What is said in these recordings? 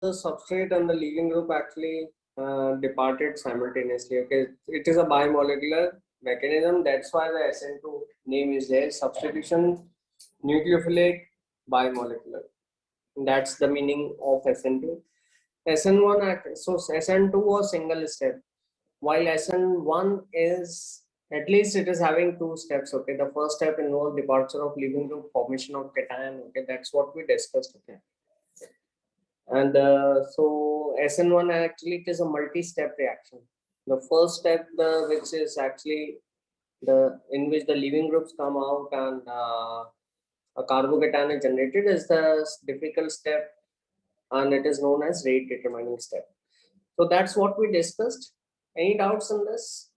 the substrate and the leaving group actually departed simultaneously. Okay, it is a bimolecular mechanism. That's why the SN2 name is there. Substitution nucleophilic bimolecular. That's the meaning of SN2. SN1 so SN2 was single step, while SN1 is at least it is having two steps. Okay, the first step involves departure of leaving group, formation of cation. Okay, that's what we discussed. Okay. And so SN1 actually it is a multi-step reaction. The first step, which is actually the in which the leaving groups come out and a carbocation is generated, is the difficult step, and it is known as rate determining step. So that's what we discussed. Any doubts on this?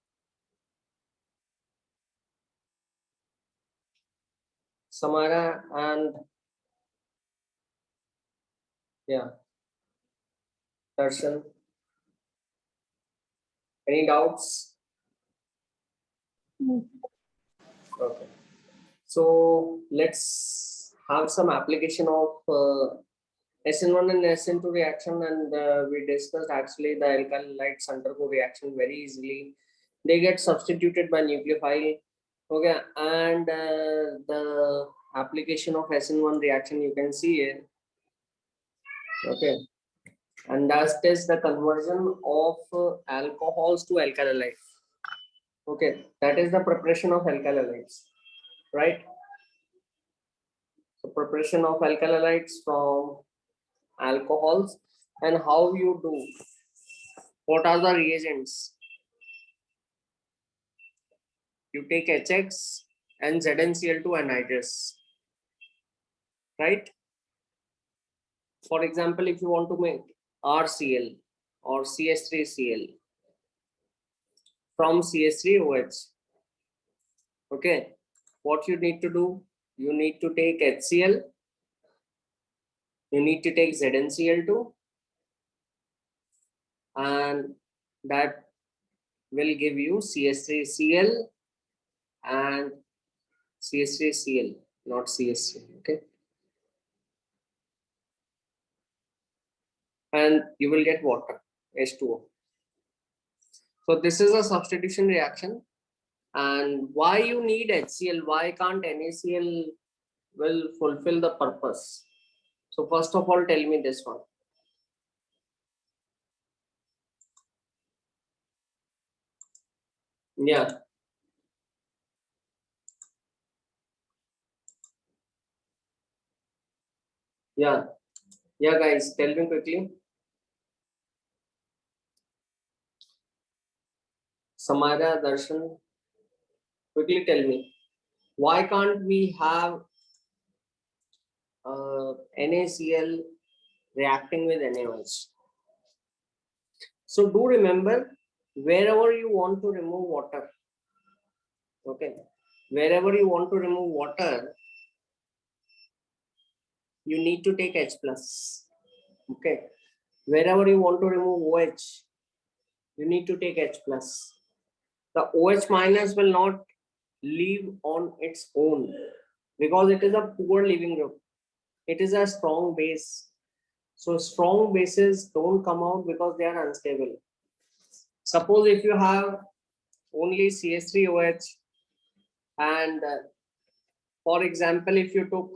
Samara and yeah, Darshan. Any doubts? Okay. So let's have some application of SN1 and SN2 reaction, and we discussed actually the alkylites undergo reaction very easily. They get substituted by nucleophile. Okay, and the application of SN1 reaction you can see here. Okay, and that is the conversion of alcohols to alkalites. Okay, that is the preparation of alkalites, right? So preparation of alkalites from alcohols, and how you do, what are the reagents? You take HX and ZnCl2 anhydrous, right? For example, if you want to make RCl or CH3Cl from CH3OH, okay, what you need to do, you need to take HCl, you need to take ZnCl2, and that will give you CH3Cl and CH3Cl, not CH3, okay? And you will get water, H2O. So this is a substitution reaction. And why you need HCl? Why can't NaCl will fulfill the purpose? So first of all, tell me this one. Yeah. Yeah. Yeah, guys, tell me quickly. Samara, Darshan, quickly tell me. Why can't we have NaCl reacting with NaOH? So do remember, wherever you want to remove water, okay, wherever you want to remove water, you need to take H plus, okay. Wherever you want to remove OH, you need to take H plus. The OH minus will not leave on its own because it is a poor leaving group. It is a strong base. So strong bases don't come out because they are unstable. Suppose if you have only CH3OH and for example, if you took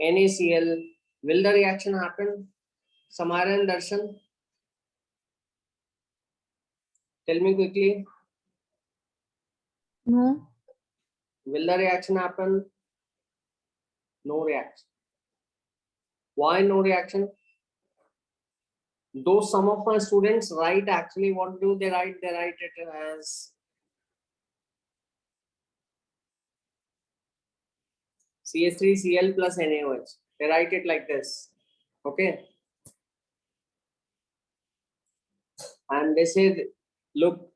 NaCl, will the reaction happen? Samara and Darshan, tell me quickly. No. Will the reaction happen? No reaction. Why no reaction? Though some of my students write, actually what do they write? They write it as CH3Cl plus NaOH. They write it like this. Okay. And they say, look,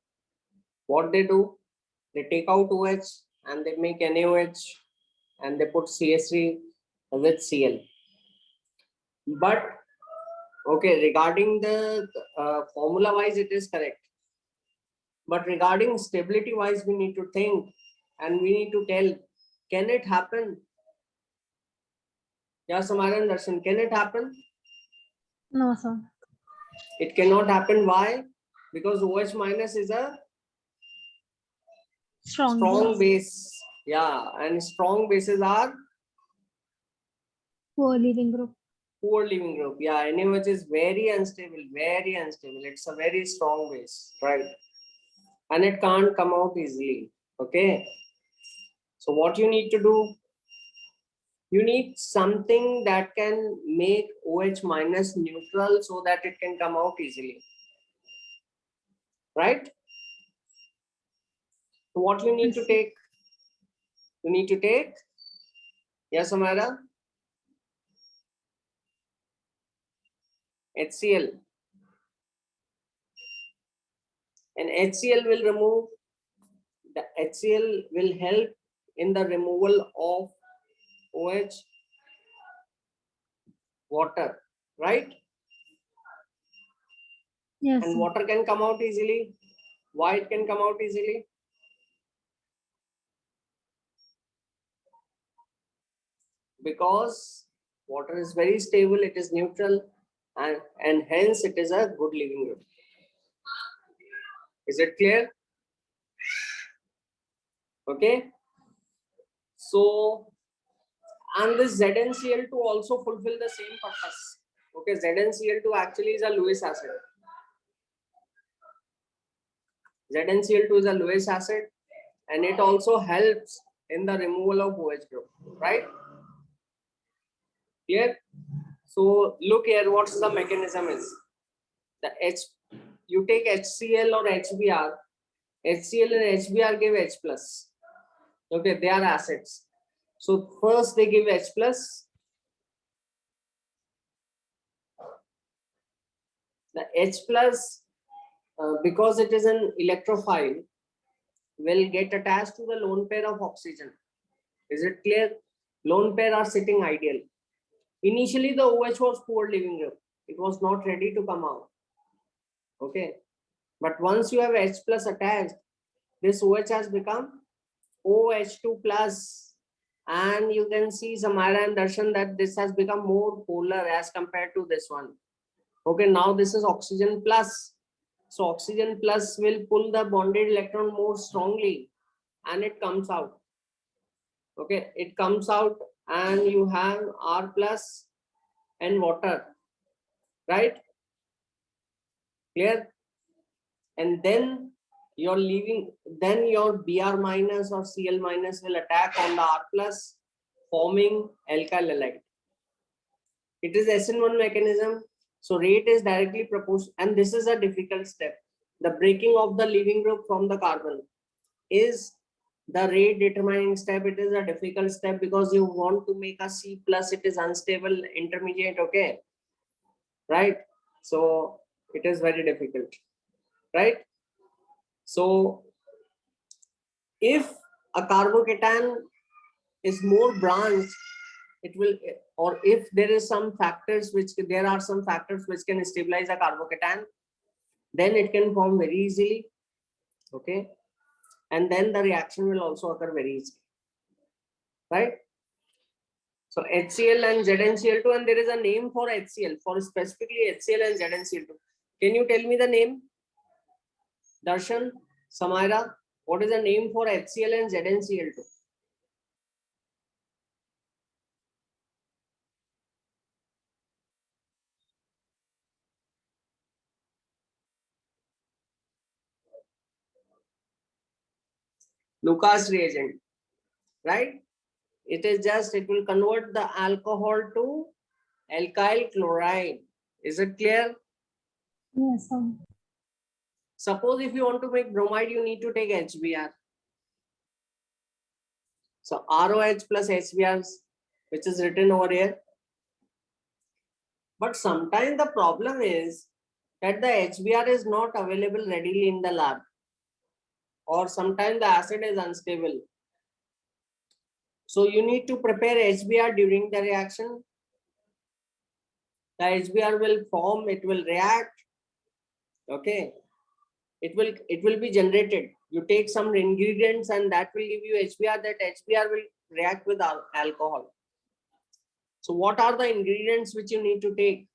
what they do, they take out OH and they make NaOH and they put CH3 with Cl. But okay, regarding the formula wise, it is correct. But regarding stability wise, we need to think and we need to tell, can it happen? Yeah, Samara and Darshan, can it happen? No, sir. It cannot happen. Why? Because OH minus is a strong base. Yeah, and strong bases are Poor leaving group. poor leaving group. Yeah, NaOH is very unstable, very unstable. It's a very strong base, right? And it can't come out easily. Okay. So what you need to do? You need something that can make OH minus neutral so that it can come out easily. Right? So what you need to take? You need to take, yes, Amara? HCl. And HCl will remove, the HCl will help in the removal of OH water, right? Yes, And sir. water can come out easily. Why it can come out easily? Because water is very stable, it is neutral, and hence it is a good leaving group. Is it clear? Okay. So, and this ZnCl2 also fulfill the same purpose. Okay, ZnCl2 actually is a Lewis acid. ZnCl2 is a Lewis acid, and it also helps in the removal of OH group, right? Clear? So look here, what's the mechanism is. The you take HCl or Hbr. HCl and Hbr give H plus. Okay, they are acids. So first they give H plus. The H plus, because it is an electrophile, will get attached to the lone pair of oxygen. Is it clear? Lone pair are sitting ideal. Initially the OH was poor leaving group. It was not ready to come out. Okay. But once you have H plus attached, this OH has become OH2 plus. And you can see Samara and Darshan that this has become more polar as compared to this one. Okay, now this is oxygen plus. So oxygen plus will pull the bonded electron more strongly and it comes out. Okay, it comes out and you have R plus and water, right? Clear? And then you're leaving, then your Br minus or Cl minus will attack on the R plus, forming alkyl halide. It is SN1 mechanism. So rate is directly proportional, and this is a difficult step. The breaking of the leaving group from the carbon is the rate determining step. It is a difficult step because you want to make a C plus, it is unstable intermediate, okay? Right? So it is very difficult, right? So if a carbocation is more branched, it will, or if there is some factors which, there are some factors which can stabilize a carbocation, then it can form very easily, okay? And then the reaction will also occur very easily, right? So HCl and ZnCl2, and there is a name for HCl, for specifically HCl and ZnCl2. Can you tell me the name? Darshan, Samaira, what is the name for HCl and ZnCl2? Lucas reagent, right? It is just, it will convert the alcohol to alkyl chloride. Is it clear? Yes, sir. Suppose if you want to make bromide, you need to take Hbr. So ROH plus Hbr, which is written over here. But sometimes the problem is that the Hbr is not available readily in the lab, or sometimes the acid is unstable. So you need to prepare Hbr during the reaction. The Hbr will form, it will react. Okay, it will be generated. You take some ingredients and that will give you Hbr. That Hbr will react with alcohol. So what are the ingredients which you need to take?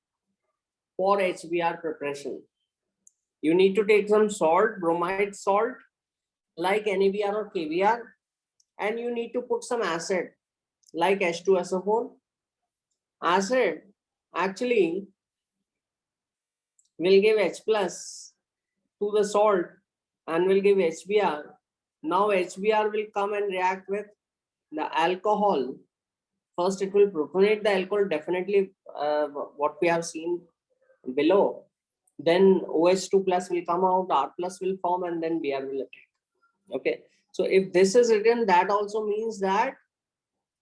for HBr preparation. You need to take some salt, bromide salt, like NEBr or KBr, and you need to put some acid, like H2SO4. Acid actually will give H plus to the salt and will give HBr. Now HBr will come and react with the alcohol. First it will protonate the alcohol, definitely what we have seen below. Then OH2 plus will come out, R plus will form, and then Br will attack. Okay, so if this is written, that also means that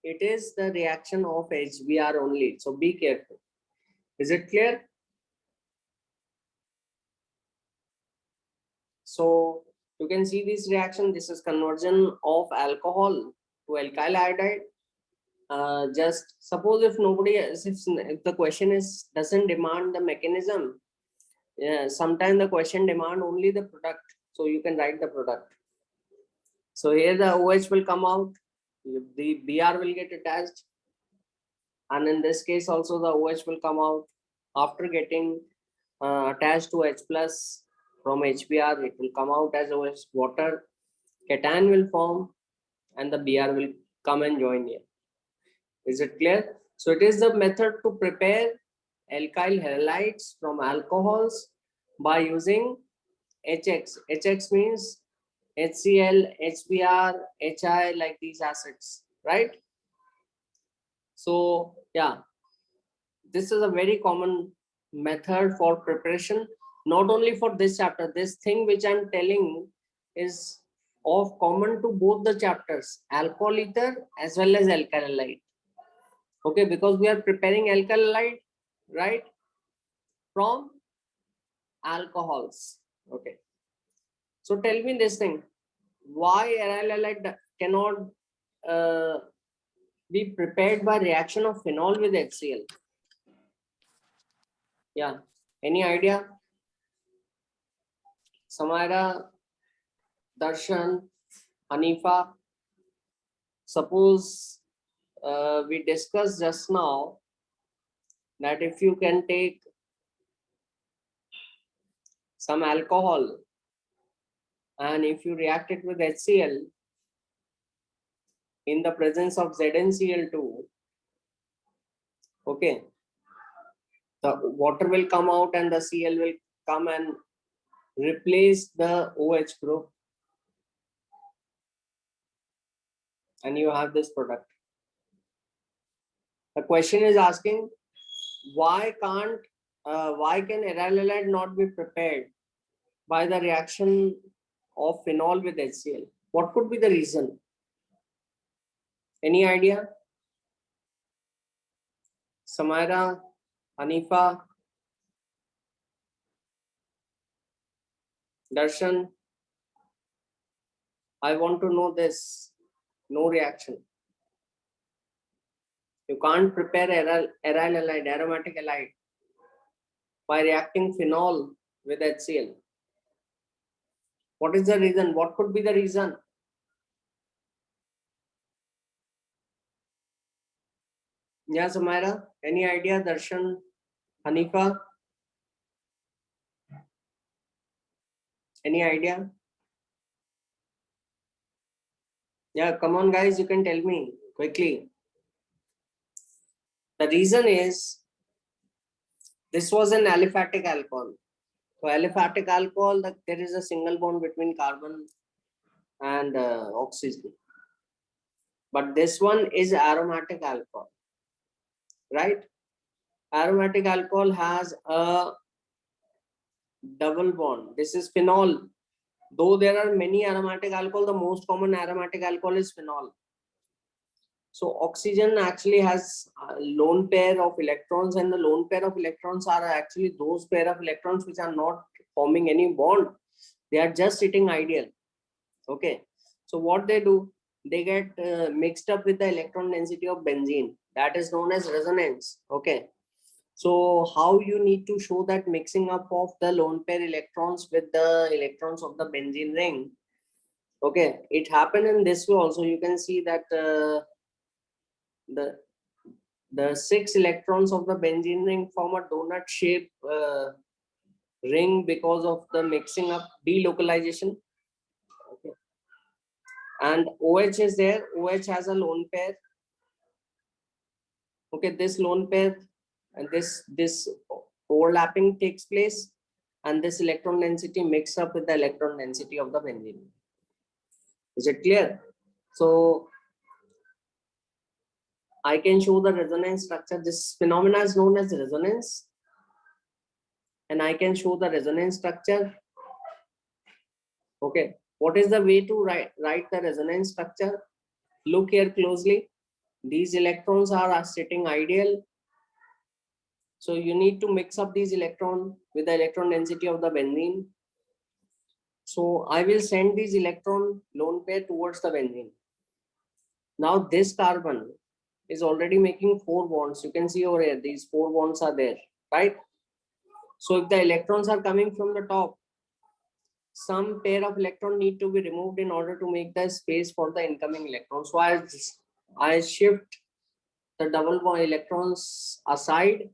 it is the reaction of HBr only. So be careful. Is it clear? So you can see this reaction. This is conversion of alcohol to alkyl iodide. Just suppose if nobody, if the question is doesn't demand the mechanism, yeah, sometimes the question demand only the product. So you can write the product. So here the OH will come out, the Br will get attached, and in this case also the OH will come out. After getting attached to H plus from HBr, it will come out as OH water. Cation will form, and the Br will come and join here. Is it clear? So it is the method to prepare alkyl halides from alcohols by using HX. HX means HCl, HBr, HI, like these acids, right? So yeah, this is a very common method for preparation, not only for this chapter. This thing which I'm telling is of common to both the chapters, alcohol ether as well as alkyl halide. Okay, because we are preparing alkyl halide, right, from alcohols. Okay, so tell me this thing, why aryl halide cannot be prepared by reaction of phenol with HCl? Yeah, any idea? Samira, Darshan, Hanifa. Suppose we discussed just now that if you can take some alcohol and if you react it with HCl in the presence of ZnCl2, okay, the water will come out and the Cl will come and replace the OH group, and you have this product. The question is asking, why can aryl halide not be prepared by the reaction of phenol with HCl? What could be the reason? Any idea? Samira, Hanifa, Darshan, I want to know this. No reaction. You can't prepare aryl halide, aromatic halide, by reacting phenol with HCl. What is the reason? What could be the reason? Yeah, Samira, any idea? Darshan, Hanifa, any idea? Yeah, come on guys, you can tell me quickly. The reason is, this was an aliphatic alcohol. So aliphatic alcohol, there is a single bond between carbon and oxygen. But this one is aromatic alcohol, right? Aromatic alcohol has a double bond. This is phenol. Though there are many aromatic alcohol, the most common aromatic alcohol is phenol. So oxygen actually has a lone pair of electrons, and the lone pair of electrons are actually those pair of electrons which are not forming any bond. They are just sitting ideal. Okay. So what they do, they get mixed up with the electron density of benzene. That is known as resonance. Okay. So how you need to show that mixing up of the lone pair electrons with the electrons of the benzene ring? Okay, it happened in this way also. You can see that the 6 electrons of the benzene ring form a donut shape ring because of the mixing up delocalization. Okay. And OH is there. OH has a lone pair. Okay, this lone pair and this overlapping takes place, and this electron density mix up with the electron density of the benzene. Is it clear? So I can show the resonance structure. This phenomena is known as resonance, and I can show the resonance structure. Okay, what is the way to write the resonance structure? Look here closely. These electrons are sitting ideal. So you need to mix up these electrons with the electron density of the benzene. So I will send these electron lone pair towards the benzene. Now this carbon is already making 4 bonds. You can see over here, these 4 bonds are there, right? So if the electrons are coming from the top, some pair of electron need to be removed in order to make the space for the incoming electrons. So I shift the double bond electrons aside.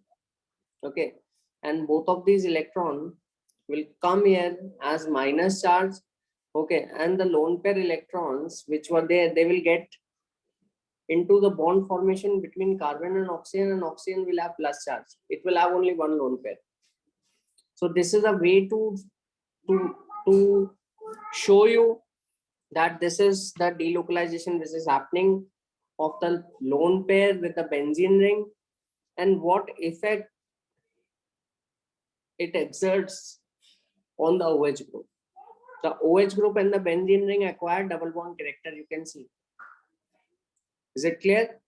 Okay, and both of these electrons will come here as minus charge. Okay, and the lone pair electrons which were there, they will get into the bond formation between carbon and oxygen will have plus charge. It will have only one lone pair. So this is a way to show you that this is the delocalization which is happening of the lone pair with the benzene ring, and what effect it exerts on the OH group. The OH group and the benzene ring acquire double bond character. You can see. Is it clear?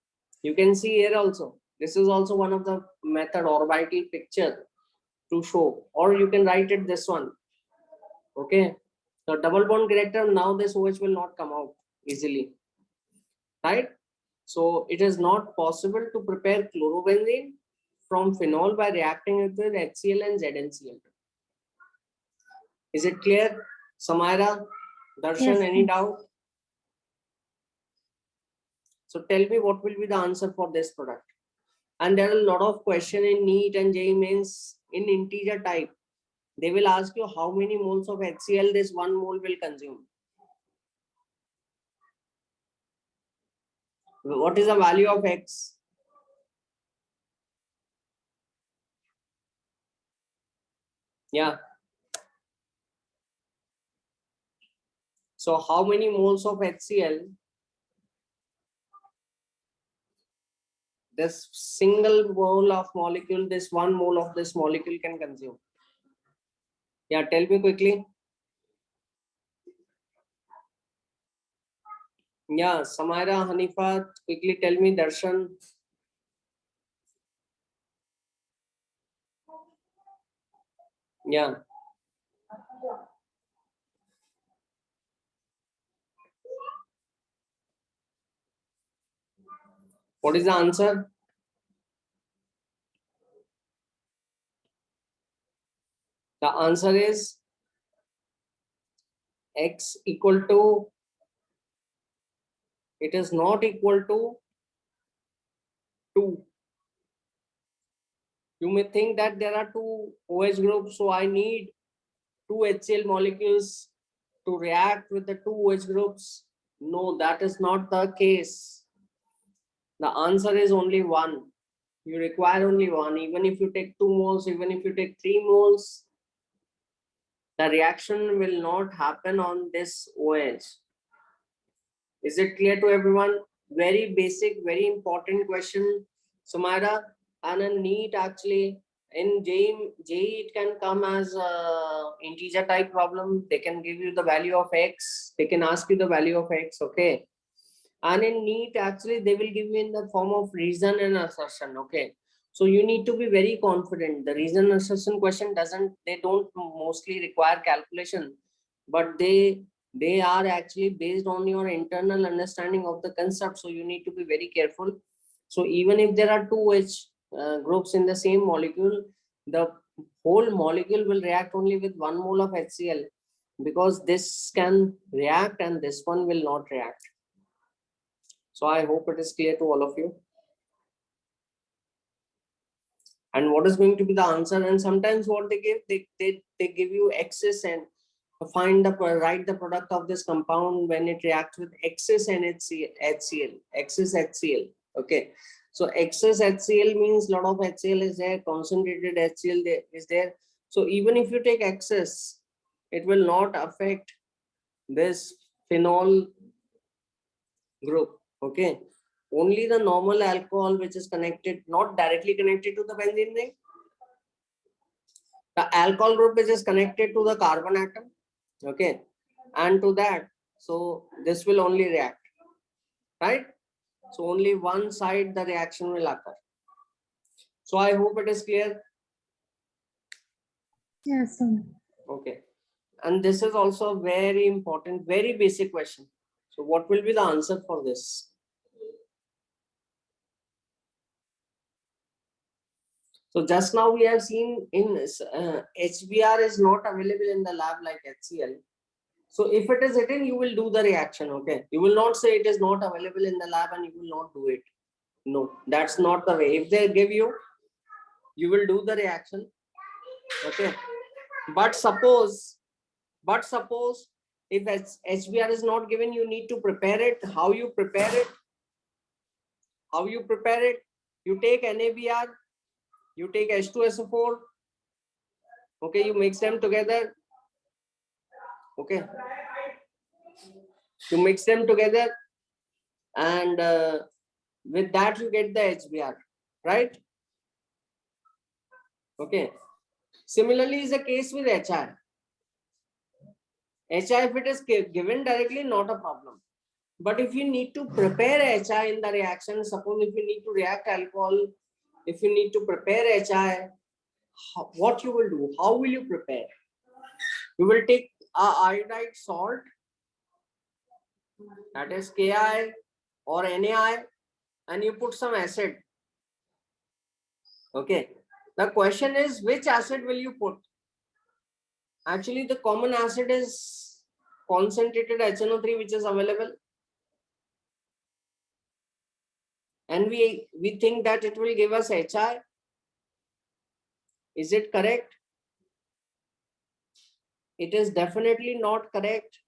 You can see here also. This is also one of the method orbital picture to show, or you can write it this one. Okay. The double bond character, now this OH will not come out easily. Right? So it is not possible to prepare chlorobenzene from phenol by reacting it with HCl and ZnCl. Is it clear? Samaira, Darshan, Yes, any doubt? So tell me what will be the answer for this product. And there are a lot of questions in NEET and JEE mains in integer type. They will ask you how many moles of HCl this 1 mole will consume. What is the value of X? Yeah. So how many moles of HCl this single mole of molecule, this 1 mole of this molecule can consume? Yeah, tell me quickly. Yeah, Samaira, Hanifa, quickly tell me. Darshan. Yeah. What is the answer? The answer is X equal to, it is not equal to 2. You may think that there are 2 OH groups, so I need 2 HCl molecules to react with the 2 OH groups. No, that is not the case. The answer is only 1. You require only 1. Even if you take 2 moles, even if you take 3 moles, the reaction will not happen on this OH. Is it clear to everyone? Very basic, very important question, Sumaira. And a NEET actually in JEE it can come as a integer type problem. They can give you the value of X. They can ask you the value of X. Okay. And in NEET actually they will give you in the form of reason and assertion. Okay. So you need to be very confident. The reason assertion question they don't mostly require calculation, but they are actually based on your internal understanding of the concept. So you need to be very careful. So even if there are 2 H groups in the same molecule, the whole molecule will react only with 1 mole of HCl, because this can react and this one will not react. So I hope it is clear to all of you. And what is going to be the answer? And sometimes what they give, they give you excess and find the write the product of this compound when it reacts with excess HCl, excess HCl. Okay, so excess HCl means lot of HCl is there, concentrated HCl is there. So even if you take excess, it will not affect this phenol group. Okay, only the normal alcohol which is connected, not directly connected to the benzene ring. The alcohol group which is connected to the carbon atom. Okay, and to that, so this will only react, right? So only one side the reaction will occur. So I hope it is clear. Yes, sir. Okay, and this is also a very important, very basic question. So what will be the answer for this? So just now we have seen in HBr is not available in the lab like HCl. So if it is written, you will do the reaction. Okay, you will not say it is not available in the lab and you will not do it. No, that's not the way. If they give you, you will do the reaction. Okay, but suppose if HBr is not given, you need to prepare it. How you prepare it? How you prepare it? You take NABr, you take H2SO4. Okay, you mix them together. Okay, you mix them together, and with that you get the HBr, right? Okay. Similarly is the case with HI. HI, if it is given directly, not a problem. But if you need to prepare HI in the reaction, suppose if you need to react alcohol, if you need to prepare HI, what you will do? How will you prepare? You will take a iodide salt, that is Ki or NaI, and you put some acid. Okay. The question is, which acid will you put? Actually, the common acid is concentrated HNO3, which is available. And we think that it will give us HI. Is it correct? It is definitely not correct,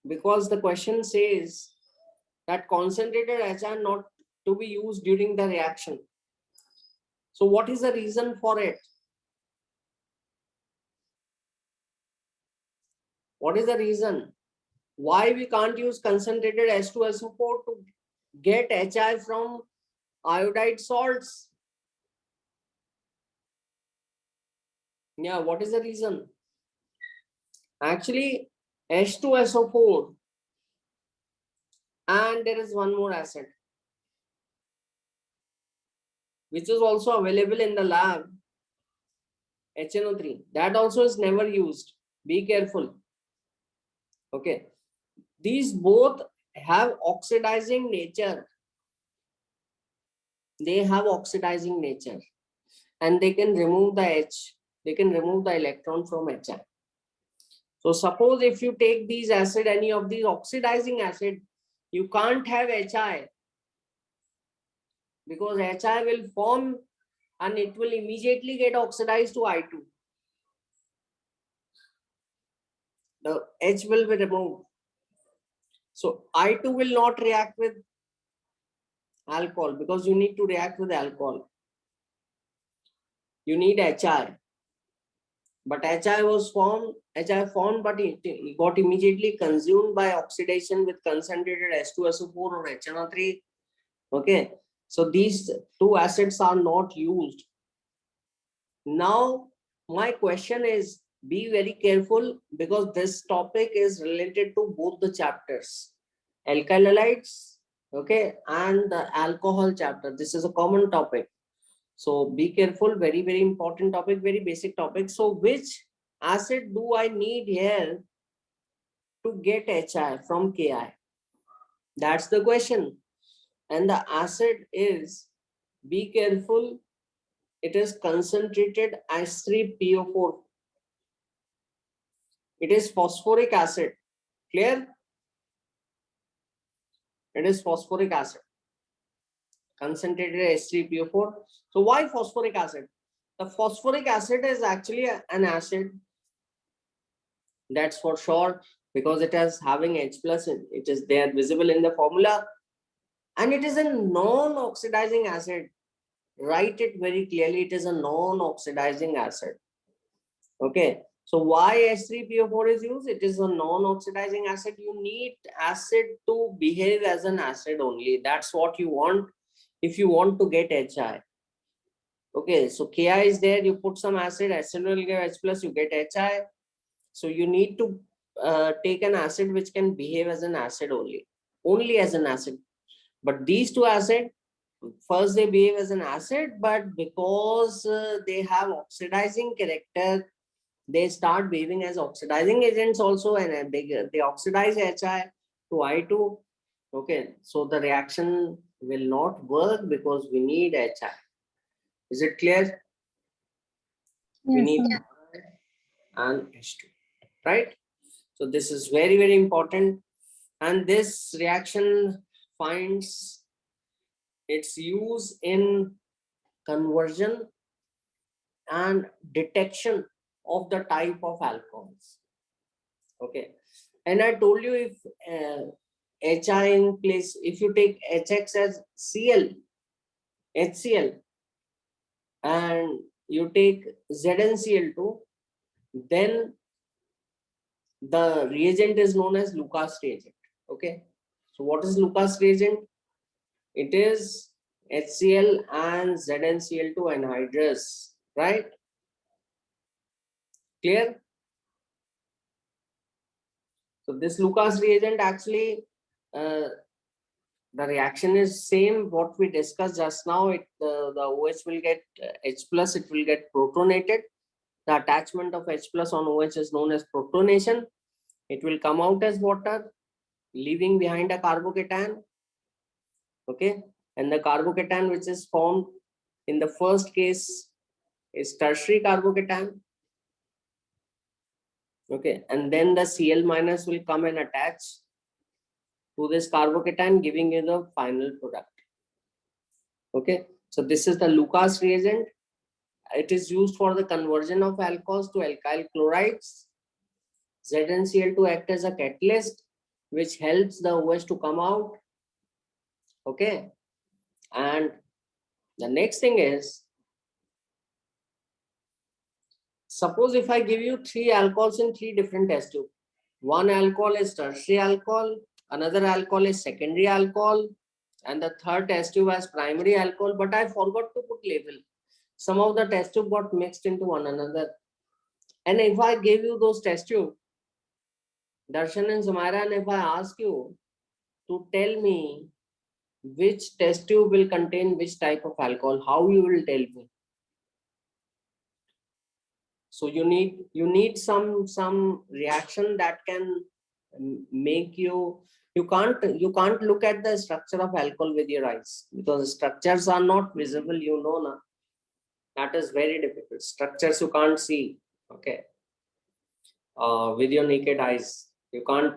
because the question says that concentrated HI not to be used during the reaction. So what is the reason for it? What is the reason? Why we can't use concentrated H2SO4 to get HI from iodide salts? Yeah, what is the reason? Actually, H2SO4, and there is one more acid which is also available in the lab, HNO3. That also is never used. Be careful. Okay. These both have oxidizing nature. They have oxidizing nature, and they can remove the H. They can remove the electron from HI. So suppose if you take these acid, any of these oxidizing acid, you can't have HI, because HI will form and it will immediately get oxidized to I2. The H will be removed. So I2 will not react with alcohol, because you need to react with alcohol. You need HI. But HI formed, but it got immediately consumed by oxidation with concentrated H2SO4 or HNO3. Okay. So these two acids are not used. Now, my question is, be very careful, because this topic is related to both the chapters, alkyl halides, okay, and the alcohol chapter. This is a common topic. So be careful, very, very important topic, very basic topic. So which acid do I need here to get HI from Ki? That's the question. And the acid is, be careful, it is concentrated H3PO4. It is phosphoric acid. Clear? It is phosphoric acid. concentrated H3PO4. So why phosphoric acid? The phosphoric acid is actually an acid, that's for sure, because it is having H plus, it is there visible in the formula, and it is a non-oxidizing acid. Write it very clearly, it is a non-oxidizing acid. Okay, so why H3PO4 is used? It is a non-oxidizing acid. You need acid to behave as an acid only. That's what you want if you want to get HI. Okay, so Ki is there, you put some acid, acid will give H plus, you get HI. So you need to take an acid which can behave as an acid only as an acid. But these two acids, first they behave as an acid, but because they have oxidizing character, they start behaving as oxidizing agents also, and they oxidize HI to I2. Okay, so the reaction will not work because we need HI. Is it clear? We Yes, need sir. and H2, right? So this is very, very important. And this reaction finds its use in conversion and detection of the type of alcohols. Okay, and I told you if HI in place, if you take HX as Cl, HCl, and you take ZnCl2, then the reagent is known as Lucas reagent. Okay, so what is Lucas reagent? It is HCl and ZnCl2 anhydrous, right? Clear? So this Lucas reagent actually, the reaction is same what we discussed just now. The OH will get H plus, it will get protonated. The attachment of H plus on OH is known as protonation. It will come out as water, leaving behind a carbocation. Okay, and the carbocation which is formed in the first case is tertiary carbocation. Okay, and then the Cl minus will come and attach to this carbocation, giving you the final product. Okay, so this is the Lucas reagent. It is used for the conversion of alcohols to alkyl chlorides. ZnCl2 act as a catalyst which helps the OH to come out. Okay, and the next thing is, suppose if I give you 3 alcohols in 3 different test tubes. One alcohol is tertiary alcohol, another alcohol is secondary alcohol, and the third test tube has primary alcohol, but I forgot to put label. Some of the test tube got mixed into one another. And if I give you those test tube, Darshan and Sumaira, and if I ask you to tell me which test tube will contain which type of alcohol, how you will tell me? So you need some reaction that can make you can't look at the structure of alcohol with your eyes, because structures are not visible, you know na. That is very difficult. Structures you can't see. Okay, with your naked eyes you can't.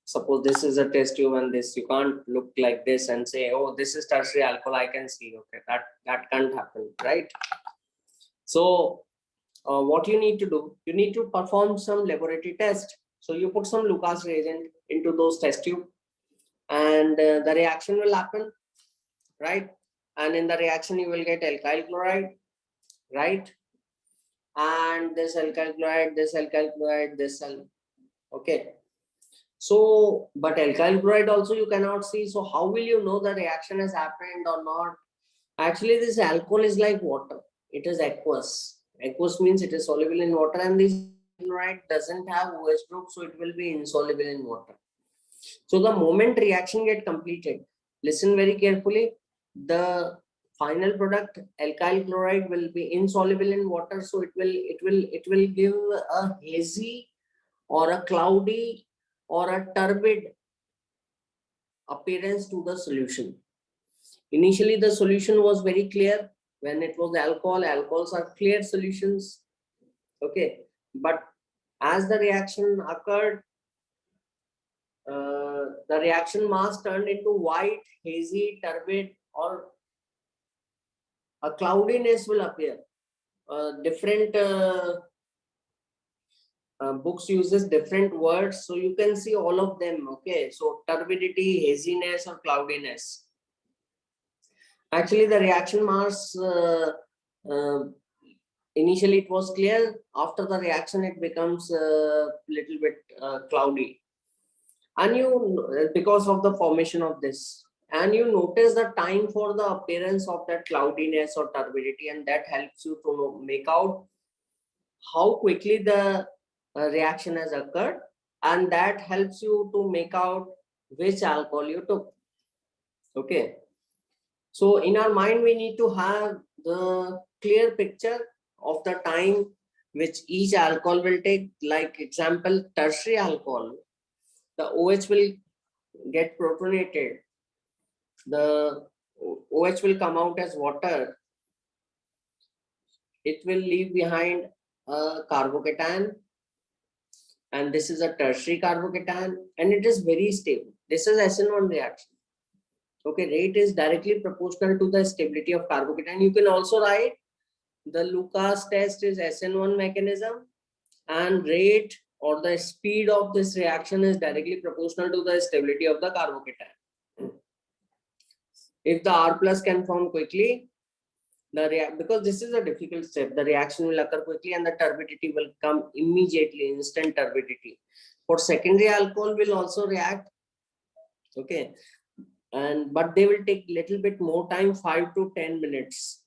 Suppose this is a test tube and this, you can't look like this and say, oh, this is tertiary alcohol, I can see. Okay, that can't happen, right? So what you need to do, you need to perform some laboratory test. So you put some Lucas reagent into those test tube, and the reaction will happen, right? And in the reaction you will get alkyl chloride, right? And this alkyl chloride, this alkyl chloride, okay. So, but alkyl chloride also you cannot see. So how will you know the reaction has happened or not? Actually, this alcohol is like water. It is aqueous. Aqueous means it is soluble in water, and this chloride doesn't have OH group, so it will be insoluble in water. So the moment reaction get completed, listen very carefully. The final product, alkyl chloride, will be insoluble in water, so it will give a hazy or a cloudy or a turbid appearance to the solution. Initially, the solution was very clear. When it was alcohol, alcohols are clear solutions. Okay, but as the reaction occurred, the reaction mass turned into white, hazy, turbid, or a cloudiness will appear. Different books uses different words, so you can see all of them. Okay, so turbidity, haziness, or cloudiness. Actually, the reaction mass initially it was clear. After the reaction, it becomes a little bit cloudy, and you because of the formation of this, and you notice the time for the appearance of that cloudiness or turbidity, and that helps you to make out how quickly the reaction has occurred, and that helps you to make out which alcohol you took. Okay, so in our mind we need to have the clear picture of the time which each alcohol will take. Like example, tertiary alcohol, the OH will get protonated, the OH will come out as water, it will leave behind a carbocation, and this is a tertiary carbocation, and it is very stable. This is SN1 reaction. Okay, rate is directly proportional to the stability of carbocation. You can also write the Lucas test is SN1 mechanism, and rate or the speed of this reaction is directly proportional to the stability of the carbocation. If the R plus can form quickly, because this is a difficult step, the reaction will occur quickly and the turbidity will come immediately, instant turbidity. For secondary alcohol will also react. Okay, but they will take little bit more time, 5 to 10 minutes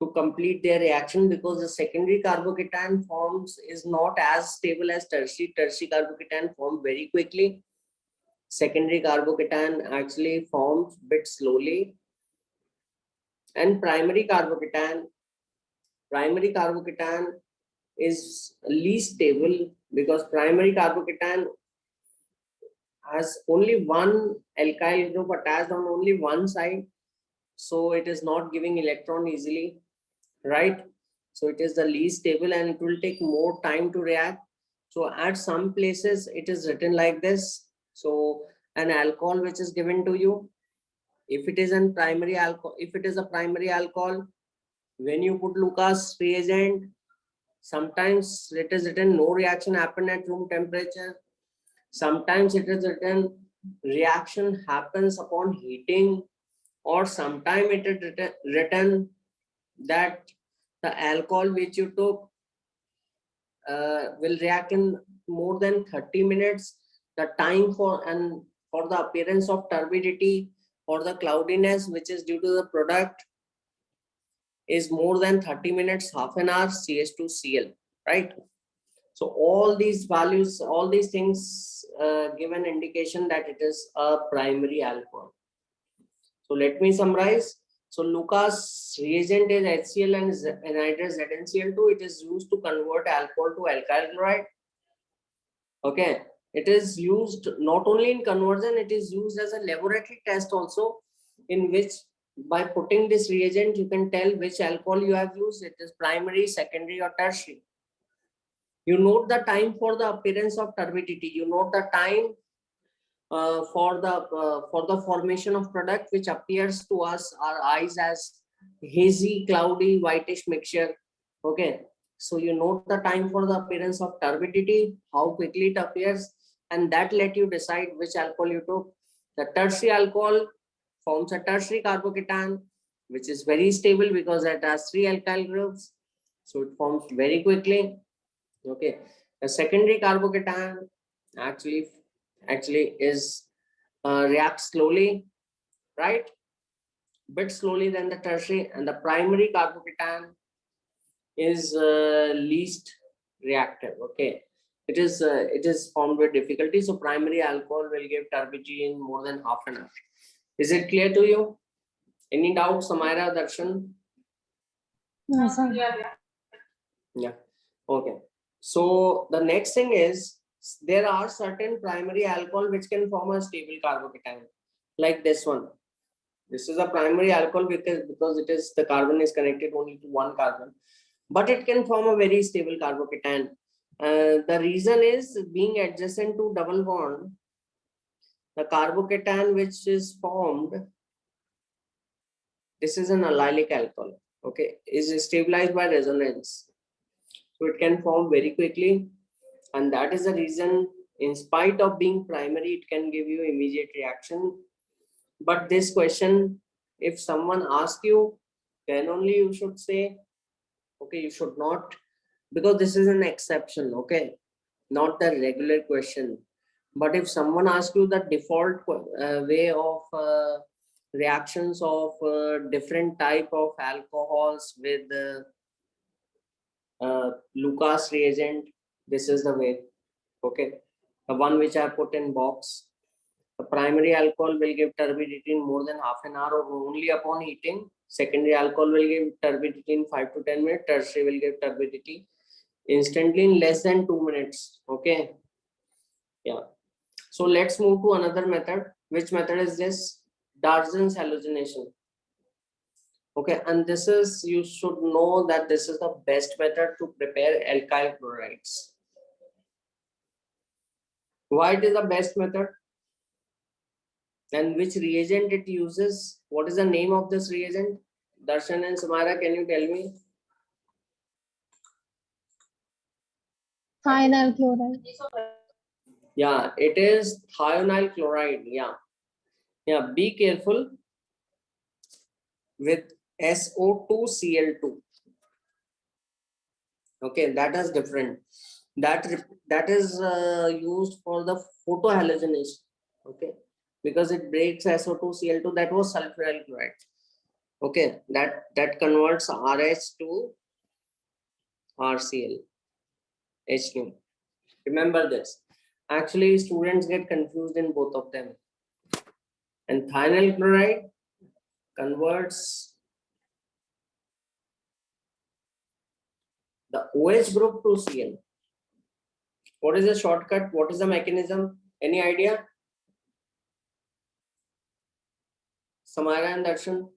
to complete their reaction, because the secondary carbocation forms is not as stable as tertiary. Tertiary carbocation form very quickly. Secondary carbocation actually forms bit slowly. And primary carbocation is least stable, because primary carbocation has only one alkyl group attached on only one side, so it is not giving electron easily, right? So it is the least stable and it will take more time to react. So at some places it is written like this. So an alcohol which is given to you, if it is a primary alcohol, when you put Lucas reagent, sometimes it is written no reaction happened at room temperature. Sometimes it is written reaction happens upon heating, or sometimes it is written that the alcohol which you took will react in more than 30 minutes. The time for the appearance of turbidity or the cloudiness which is due to the product is more than 30 minutes, half an hour, CH2Cl, right? So all these values, all these things give an indication that it is a primary alcohol. So let me summarize. So Lucas reagent is HCl and anhydrous ZnCl2. It is used to convert alcohol to alkyl chloride. Okay, it is used not only in conversion, it is used as a laboratory test also, in which by putting this reagent you can tell which alcohol you have used. It is primary, secondary, or tertiary. You note the time for the appearance of turbidity. You note the time for the formation of product, which appears to us, our eyes, as hazy, cloudy, whitish mixture. Okay, so you note the time for the appearance of turbidity, how quickly it appears, and that let you decide which alcohol you took. The tertiary alcohol forms a tertiary carbocation, which is very stable because it has 3 alkyl groups, so it forms very quickly. Okay, the secondary carbocation actually is reacts slowly, right? Bit slowly than the tertiary, and the primary carbocation is least reactive. Okay, it is formed with difficulty. So primary alcohol will give turbidity in more than half an hour. Is it clear to you? Any doubts, Samaira, Darshan? No, sir. Yeah. Okay. So the next thing is, there are certain primary alcohol which can form a stable carbocation, like this one. This is a primary alcohol because it is the carbon is connected only to one carbon, but it can form a very stable carbocation. The reason is being adjacent to double bond, the carbocation which is formed This is an allylic alcohol. Okay, is stabilized by resonance, so it can form very quickly, and that is the reason, in spite of being primary, it can give you immediate reaction. But this question, if someone asks you, then only you should say, okay, you should not, because this is an exception, okay, not the regular question. But if someone asks you the default way of reactions of different type of alcohols with Lucas reagent, this is the way, okay, the one which I put in box. The primary alcohol will give turbidity in more than half an hour or only upon heating. Secondary alcohol will give turbidity in 5 to 10 minutes. Tertiary will give turbidity instantly in less than 2 minutes. Okay. Yeah. So let's move to another method. Which method is this? Darzin's hallucination. Okay. And this is, you should know that this is the best method to prepare alkyl chlorides. Why it is the best method? And which reagent it uses? What is the name of this reagent? Darshan and Samara, can you tell me? Thionyl chloride. Yeah, it is thionyl chloride. Yeah. Yeah, be careful with SO2Cl2. Okay, that is different. That is used for the photohallucination. Okay, because it breaks SO2Cl2. That was sulfuryl chloride. Okay, that converts RH to RCl, H2. Remember this. Actually, students get confused in both of them. And thionyl chloride converts the OH group to Cl. What is the shortcut? What is the mechanism? Any idea? Samara and Darshan?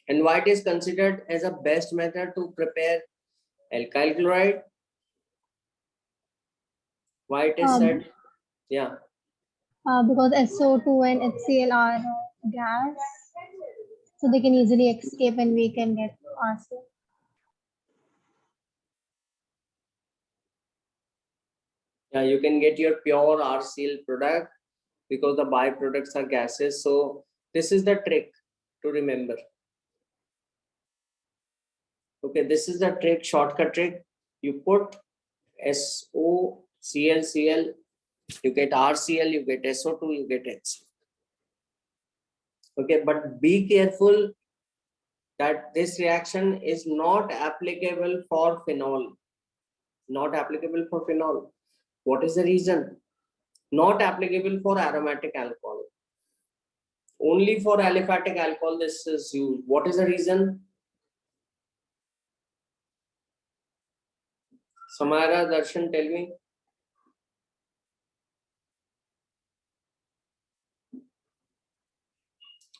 And why it is considered as a best method to prepare alkyl chloride? Why it is said? Yeah. Because SO2 and HCl are gas, so they can easily escape and we can get acid. Yeah, you can get your pure RCl product because the byproducts are gases. So this is the trick to remember. Okay, this is the trick, shortcut trick. You put SOClCl, you get RCl, you get SO2, you get H. Okay, but be careful that this reaction is not applicable for phenol. Not applicable for phenol. What is the reason? Not applicable for aromatic alcohol. Only for aliphatic alcohol this is used. What is the reason? Samara, Darshan, tell me.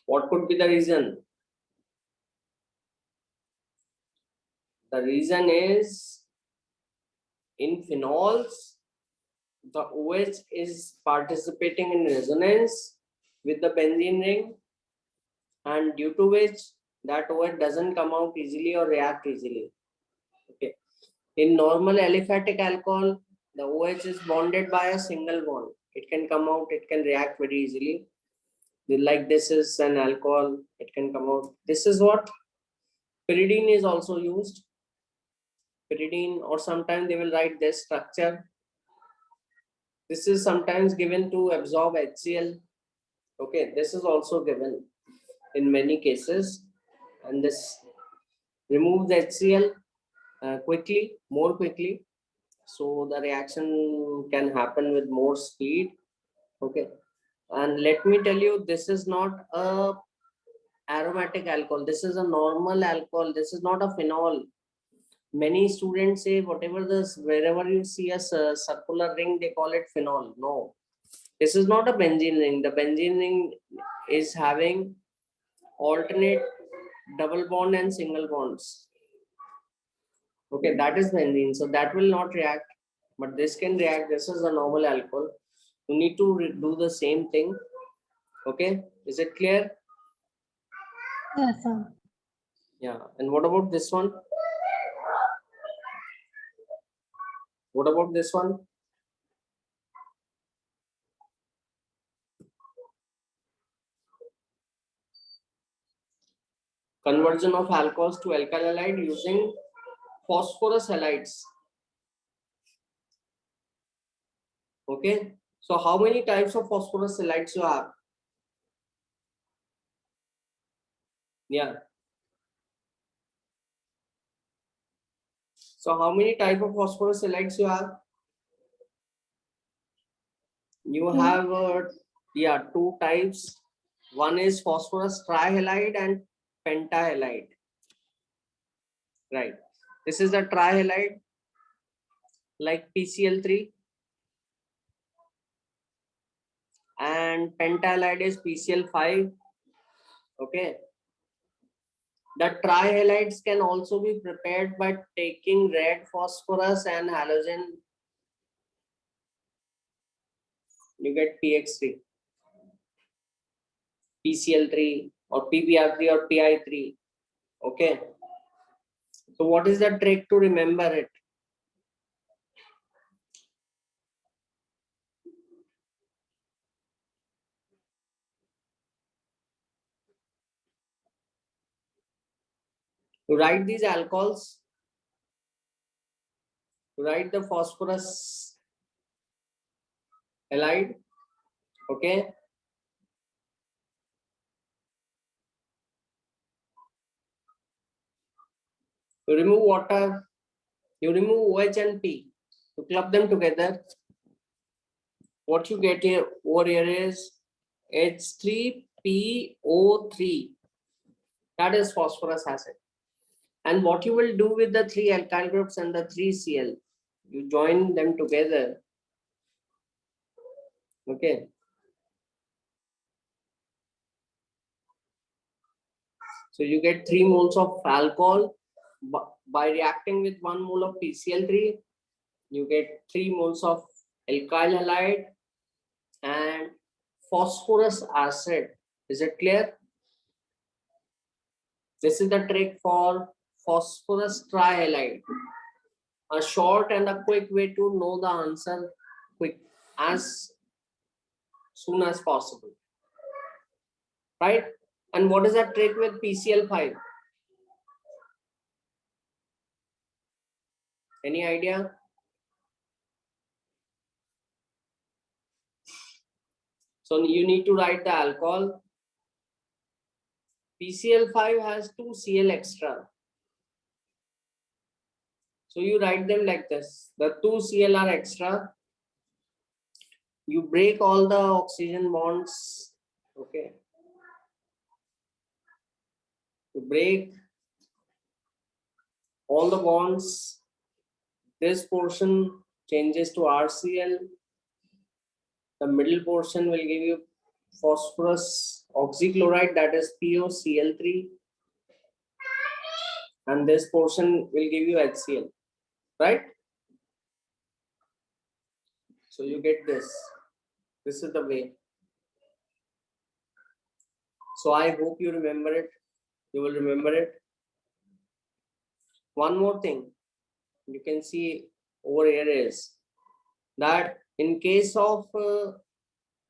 What could be the reason? The reason is in phenols, the OH is participating in resonance with the benzene ring, and due to which that OH doesn't come out easily or react easily. Okay. In normal aliphatic alcohol, the OH is bonded by a single bond. It can come out, it can react very easily. Like this is an alcohol, it can come out. This is what pyridine is also used. Pyridine, or sometimes they will write this structure. This is sometimes given to absorb HCl. Okay, this is also given in many cases, and this removes the HCl quickly, more quickly, so the reaction can happen with more speed. Okay, and let me tell you, this is not a aromatic alcohol. This is a normal alcohol. This is not a phenol. Many students say whatever this, wherever you see a circular ring, they call it phenol. No, this is not a benzene ring. The benzene ring is having alternate double bond and single bonds. Okay, that is benzene. So that will not react, but this can react. This is a normal alcohol. You need to do the same thing. Okay, is it clear? Yes, sir. Yeah. And what about this one? What about this one? Conversion of alcohols to alkyl halide using phosphorus halides. Okay. So how many types of phosphorus halides you have? Yeah. So how many type of phosphorus halides you have? You have yeah, two types. One is phosphorus trihalide and pentahalide. Right. This is the trihalide, like PCl3, and pentahalide is PCl5. Okay. The trihalides can also be prepared by taking red phosphorus and halogen. You get PX3, PCl3 or PBr3 or PI3. Okay. So what is the trick to remember it? To write these alcohols, to write the phosphorus halide. Okay. You remove water, you remove OH and P. You club them together. What you get here over here is H3PO3. That is phosphorus acid. And what you will do with the three alkyl groups and the 3Cl, you join them together. Okay. So you get 3 moles of alcohol. By reacting with 1 mole of PCl3, you get 3 moles of alkyl halide and phosphorus acid. Is it clear? This is the trick for phosphorus trihalide. A short and a quick way to know the answer as soon as possible. Right? And what is the trick with PCl5? Any idea? So you need to write the alcohol. PCl5 has 2 Cl extra. So you write them like this. The 2 Cl are extra. You break all the oxygen bonds. Okay. You break all the bonds. This portion changes to RCl. The middle portion will give you phosphorus oxychloride, that is PoCl3. And this portion will give you HCl. Right? So you get this. This is the way. So I hope you remember it. You will remember it. One more thing you can see over here is that in case of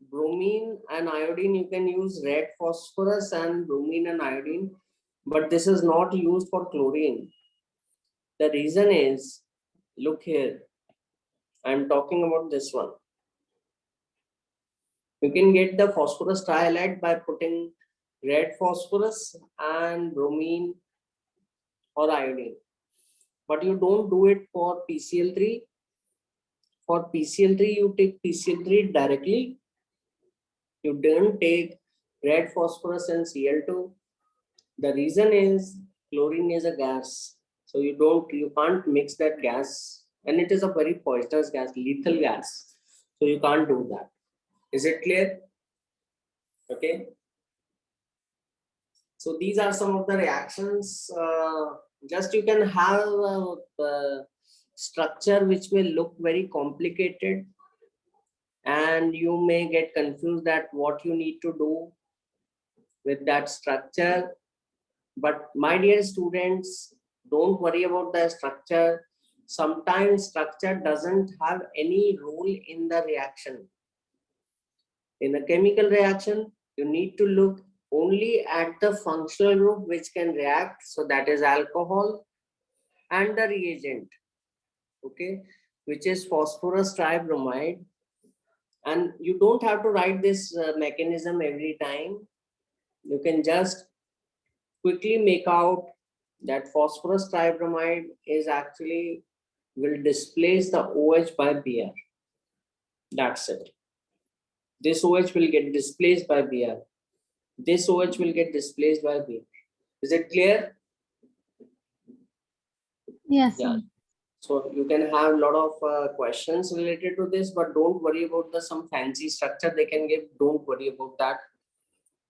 bromine and iodine, you can use red phosphorus and bromine and iodine, but this is not used for chlorine. The reason is, look here, I'm talking about this one. You can get the phosphorus trihalide by putting red phosphorus and bromine or iodine, but you don't do it for PCl3. For PCl3, you take PCl3 directly. You don't take red phosphorus and Cl2. The reason is chlorine is a gas, so you can't mix that gas, and it is a very poisonous gas, lethal gas. So you can't do that. Is it clear? Okay. So these are some of the reactions. Just you can have a structure which will look very complicated. and you may get confused that what you need to do with that structure. But my dear students, don't worry about the structure. Sometimes structure doesn't have any role in the reaction. In a chemical reaction, you need to look only at the functional group which can react. So that is alcohol and the reagent, okay, which is phosphorus tribromide. And you don't have to write this mechanism every time. You can just quickly make out that phosphorus tribromide is actually will displace the OH by Br. That's it. This OH will get displaced by Br. This OH will get displaced by Br. Is it clear? Yes, Yeah. sir. So you can have a lot of questions related to this, but don't worry about the some fancy structure they can give. Don't worry about that.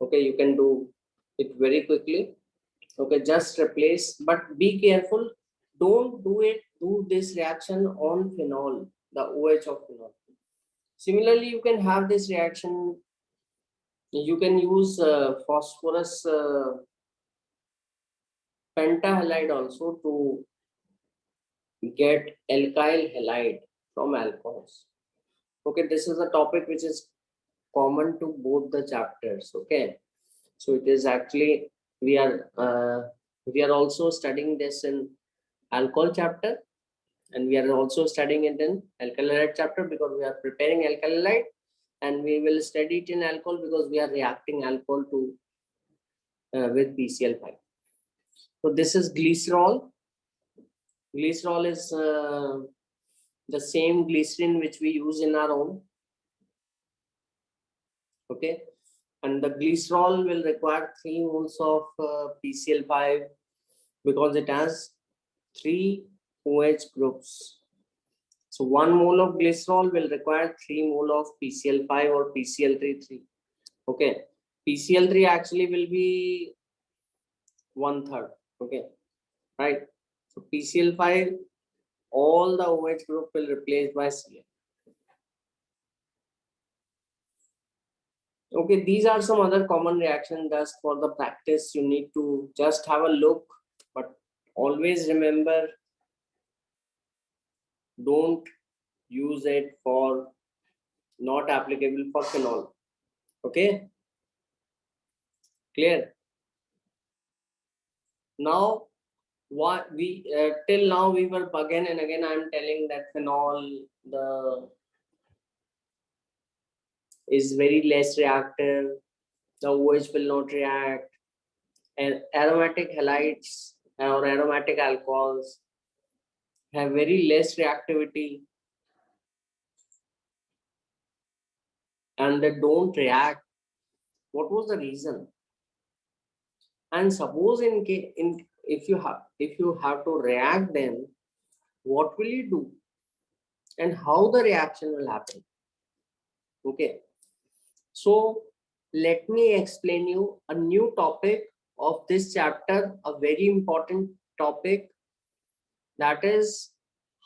Okay, you can do it very quickly. Okay, just replace, but be careful. Don't do this reaction on phenol, the OH of phenol. Similarly, you can have this reaction. You can use phosphorus pentahalide also to get alkyl halide from alcohols. Okay, this is a topic which is common to both the chapters. Okay, so it is actually we are also studying this in alcohol chapter, and we are also studying it in alkyl halide chapter because we are preparing alkyl halide, and we will study it in alcohol because we are reacting alcohol to with PCl5. So this is glycerol. Glycerol is the same glycerin which we use in our own. Okay, and the glycerol will require 3 moles of PCl5 because it has 3 OH groups. So 1 mole of glycerol will require 3 mole of PCl5 or PCl3. Okay, PCl3 actually will be 1/3. Okay, right? So PCl5, all the OH group will replace by Cl. Okay, these are some other common reactions. Just for the practice, you need to just have a look, but always remember, don't use it for not applicable for phenol. Okay, clear? Now, what we till now we were again and again I'm telling that phenol is very less reactive. The OH will not react, and aromatic halides or aromatic alcohols have very less reactivity and they don't react. What was the reason? And suppose if you have to react them, what will you do and how the reaction will happen? Okay, so let me explain you a new topic of this chapter, a very important topic, that is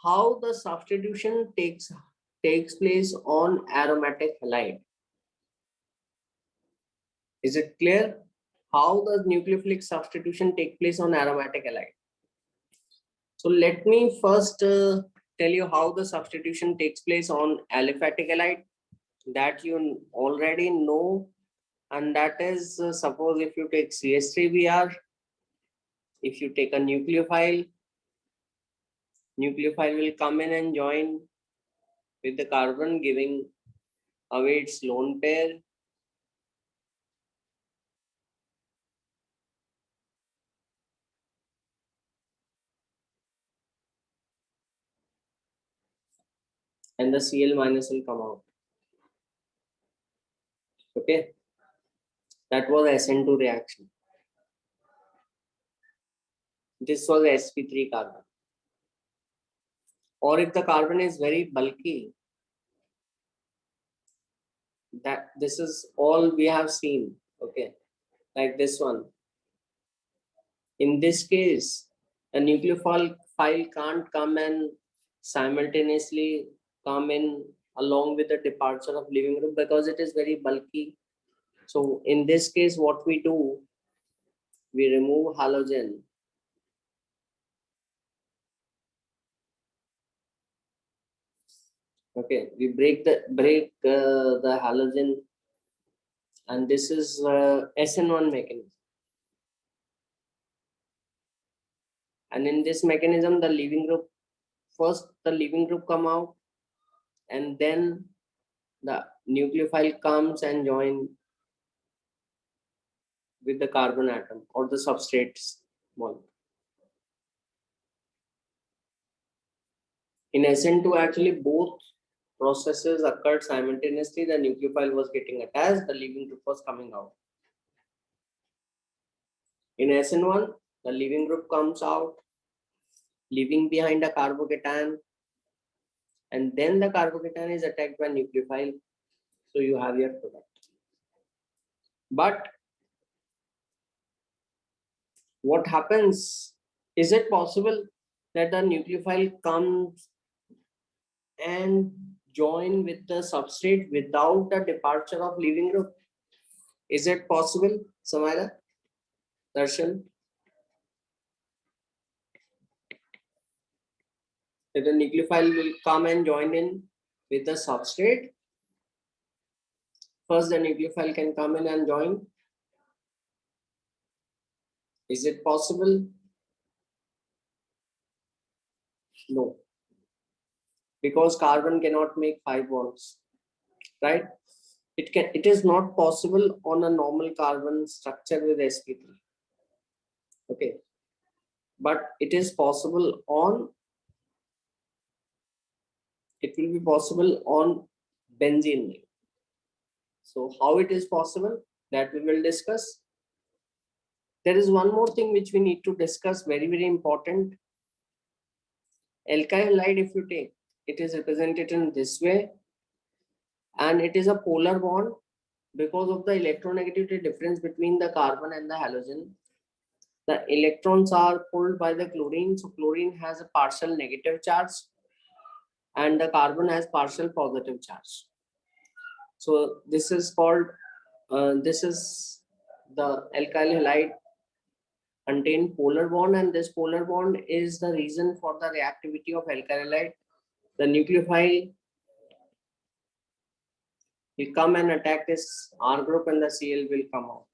how the substitution takes place on aromatic halide. Is it clear? How the nucleophilic substitution take place on aromatic halide? So let me first tell you how the substitution takes place on aliphatic halide, that you already know, and that is suppose if you take CH3Br, if you take a nucleophile will come in and join with the carbon, giving away its lone pair. And the Cl minus will come out. Okay, that was SN2 reaction. This was sp3 carbon. Or if the carbon is very bulky, that this is all we have seen. Okay, like this one. In this case, a nucleophile can't come and simultaneously come in along with the departure of leaving group because it is very bulky. So in this case, what we do, we remove halogen. Okay, we break the halogen, and this is SN1 mechanism. And in this mechanism, the leaving group, first the leaving group come out, and then the nucleophile comes and join with the carbon atom or the substrates molecule. In SN2, actually both processes occurred simultaneously. The nucleophile was getting attached, the leaving group was coming out. In SN1, the leaving group comes out, leaving behind a carbocation, and then the carbocation is attacked by nucleophile. So you have your product. But what happens? Is it possible that the nucleophile comes and join with the substrate without the departure of leaving group? Is it possible, Samara? Darshan? That the nucleophile will come and join in with the substrate. First, the nucleophile can come in and join. Is it possible? No. Because carbon cannot make 5 bonds, right? It is not possible on a normal carbon structure with sp3. Okay. But it is possible on, it will be possible on benzene ring. So how it is possible, that we will discuss. There is one more thing which we need to discuss, very, very important. Alkyl halide, if you take, it is represented in this way, and it is a polar bond because of the electronegativity difference between the carbon and the halogen. The electrons are pulled by the chlorine, so chlorine has a partial negative charge and the carbon has partial positive charge. So this is called, this is the alkyl halide contain polar bond, and this polar bond is the reason for the reactivity of alkyl halide. The nucleophile will come and attack this R group and the Cl will come out.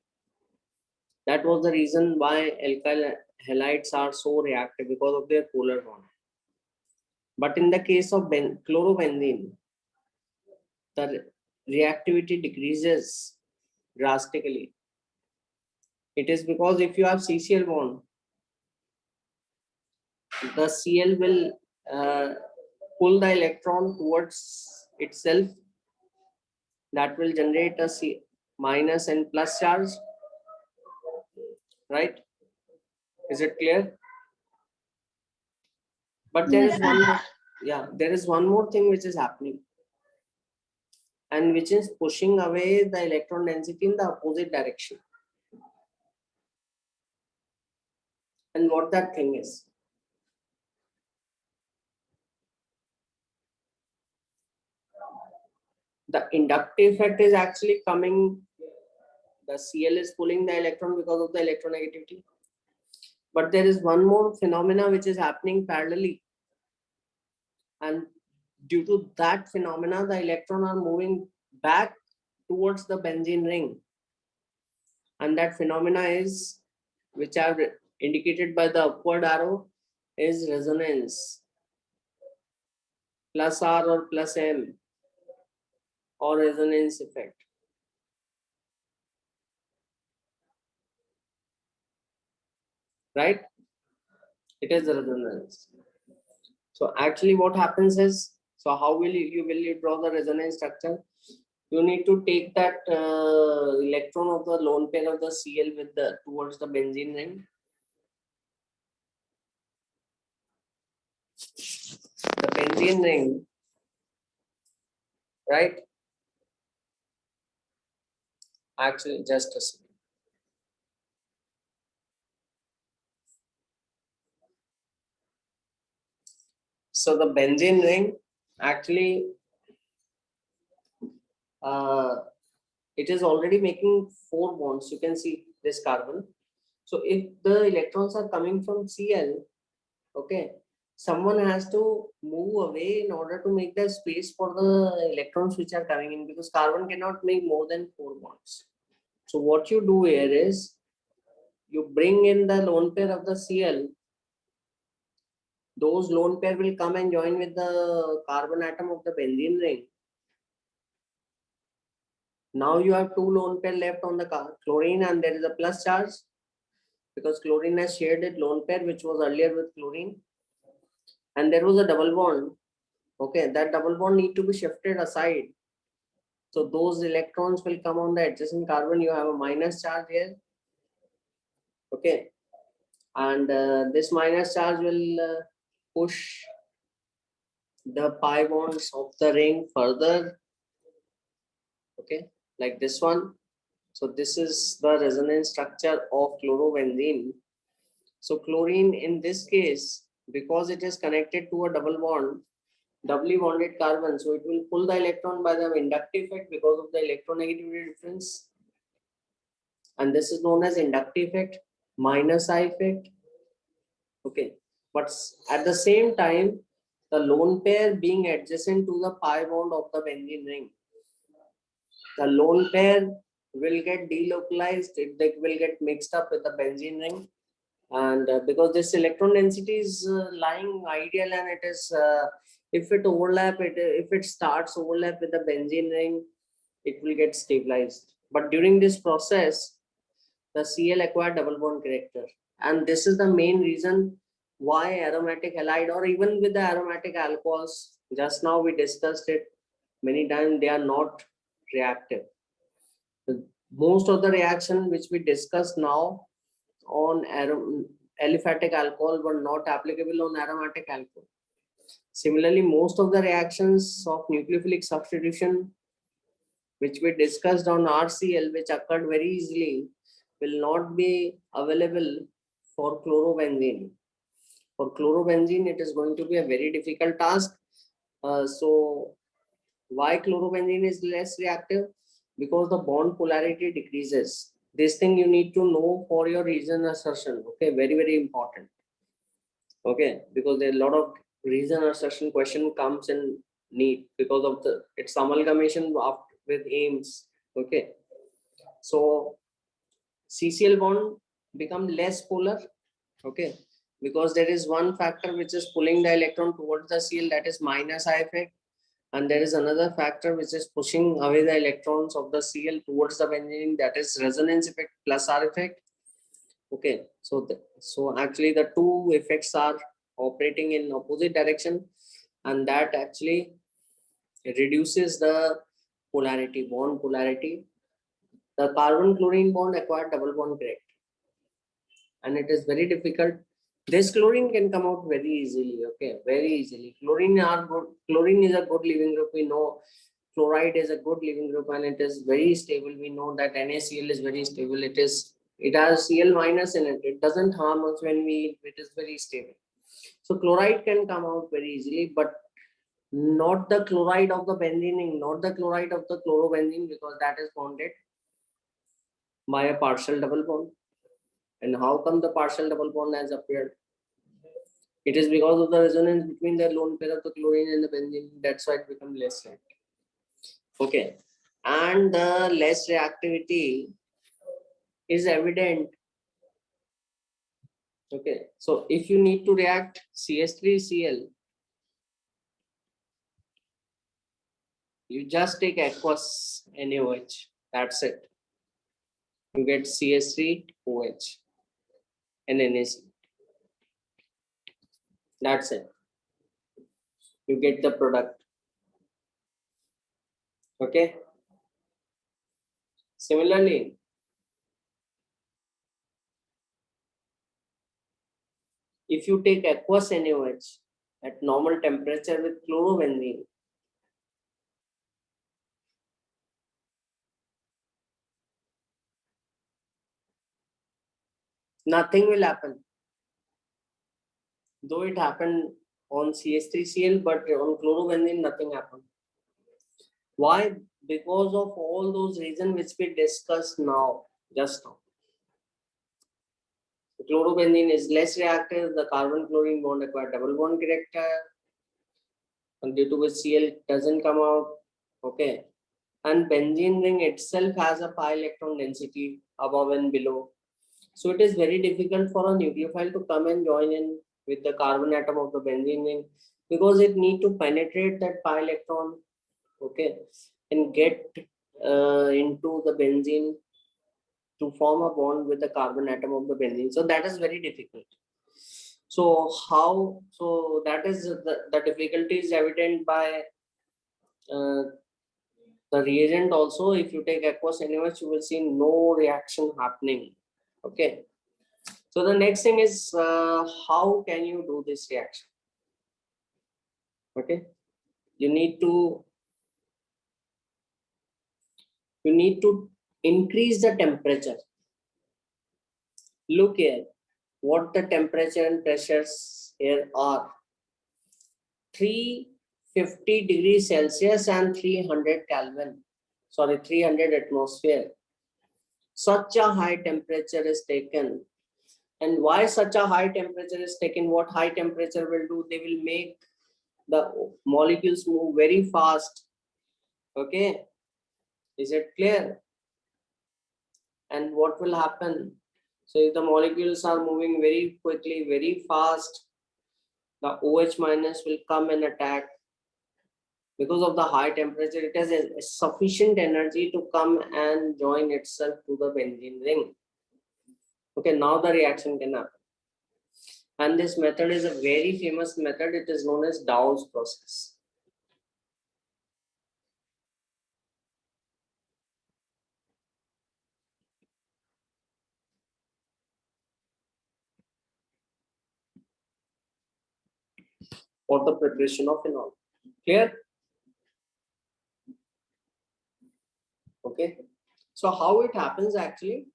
That was the reason why alkyl halides are so reactive, because of their polar bond. But in the case of chlorobenzene, the reactivity decreases drastically. It is because if you have CCl bond, the Cl will pull the electron towards itself. That will generate a C minus and plus charge, right? Is it clear? But there is one more, yeah, there is one more thing which is happening, and which is pushing away the electron density in the opposite direction. And what that thing is? The inductive effect is actually coming, the Cl is pulling the electron because of the electronegativity. But there is one more phenomena which is happening parallelly. And due to that phenomena, the electron are moving back towards the benzene ring. And that phenomena is, which are indicated by the upward arrow, is resonance. Plus R or plus M, or resonance effect. Right? It is resonance. So actually what happens is, so how will you draw the resonance structure? You need to take that electron of the lone pair of the Cl with the towards the benzene ring. The benzene ring, right? Actually, just a second. So the benzene ring, actually it is already making 4 bonds. You can see this carbon. So if the electrons are coming from Cl, okay, someone has to move away in order to make the space for the electrons which are coming in, because carbon cannot make more than 4 bonds. So what you do here is you bring in the lone pair of the Cl. Those lone pair will come and join with the carbon atom of the benzene ring. Now you have 2 lone pair left on the chlorine, and there is a plus charge because chlorine has shared its lone pair which was earlier with chlorine, and there was a double bond. Okay, that double bond need to be shifted aside. So those electrons will come on the adjacent carbon. You have a minus charge here. Okay, and this minus charge will push the pi bonds of the ring further. Okay, like this one. So this is the resonance structure of chlorobenzene. So chlorine in this case, because it is connected to a double bond, doubly bonded carbon, so it will pull the electron by the inductive effect because of the electronegativity difference. And this is known as inductive effect, minus I effect. Okay, but at the same time, the lone pair being adjacent to the pi bond of the benzene ring, the lone pair will get delocalized, it will get mixed up with the benzene ring. And because this electron density is lying ideal, and it is if it starts overlap with the benzene ring, it will get stabilized. But during this process, the Cl acquire double bond character, and this is the main reason why aromatic halide, or even with the aromatic alcohols, just now we discussed it many times, they are not reactive. Most of the reaction which we discussed now on aliphatic alcohol were not applicable on aromatic alcohol. Similarly, most of the reactions of nucleophilic substitution which we discussed on RCl, which occurred very easily, will not be available for chlorobenzene. For chlorobenzene, it is going to be a very difficult task. So why chlorobenzene is less reactive? Because the bond polarity decreases. This thing you need to know for your reason assertion. Okay, very, very important. Okay, because there are a lot of reason assertion question comes in NEET because of its amalgamation with aims. Okay, so CCl bond become less polar. Okay, because there is one factor which is pulling the electron towards the Cl, that is minus I effect, and there is another factor which is pushing away the electrons of the Cl towards the benzene, that is resonance effect plus R effect. Okay, so so actually the two effects are operating in opposite direction, and that actually reduces the polarity, bond polarity. The carbon chlorine bond acquired double bond character, and it is very difficult. This chlorine can come out very easily. Okay, very easily. Chlorine are good. Chlorine is a good leaving group. We know chloride is a good leaving group, and it is very stable. We know that NaCl is very stable. It has Cl minus in it. It doesn't harm us when it is very stable. So chloride can come out very easily, but not the chloride of the benzene, not the chloride of the chlorobenzene, because that is bonded by a partial double bond. And how come the partial double bond has appeared? It is because of the resonance between the lone pair of the chlorine and the benzene. That's why it becomes less reactive. Okay, and the less reactivity is evident. Okay, so if you need to react CH3Cl, you just take aqueous NaOH. That's it. You get CH3OH and NaC. That's it. You get the product. Okay. Similarly, if you take aqueous NaOH at normal temperature with chlorobenzene, nothing will happen. Though it happened on CH3Cl, but on chlorobenzene, nothing happened. Why? because of all those reasons which we discussed now, just now. The chlorobenzene is less reactive, the carbon-chlorine bond acquire double bond character, and due to which Cl doesn't come out. Okay. And benzene ring itself has a pi electron density above and below. So it is very difficult for a nucleophile to come and join in with the carbon atom of the benzene ring, because it need to penetrate that pi electron, okay, and get into the benzene to form a bond with the carbon atom of the benzene. So that is very difficult. So how? So that is the difficulty is evident by the reagent also. If you take aqueous NaOH, you will see no reaction happening. Okay. So the next thing is how can you do this reaction? Okay. You need to increase the temperature. Look here, what the temperature and pressures here are. 350 degrees Celsius and 300 Kelvin. Sorry, 300 atmosphere. Such a high temperature is taken. And why such a high temperature is taken? What high temperature will do? They will make the molecules move very fast. Okay. Is it clear? And what will happen? So if the molecules are moving very quickly, very fast, the OH minus will come and attack. Because of the high temperature, it has a sufficient energy to come and join itself to the benzene ring. Okay, now the reaction can happen. And this method is a very famous method. It is known as Dow's process. For the preparation of phenol. Clear? Okay. So how it happens actually?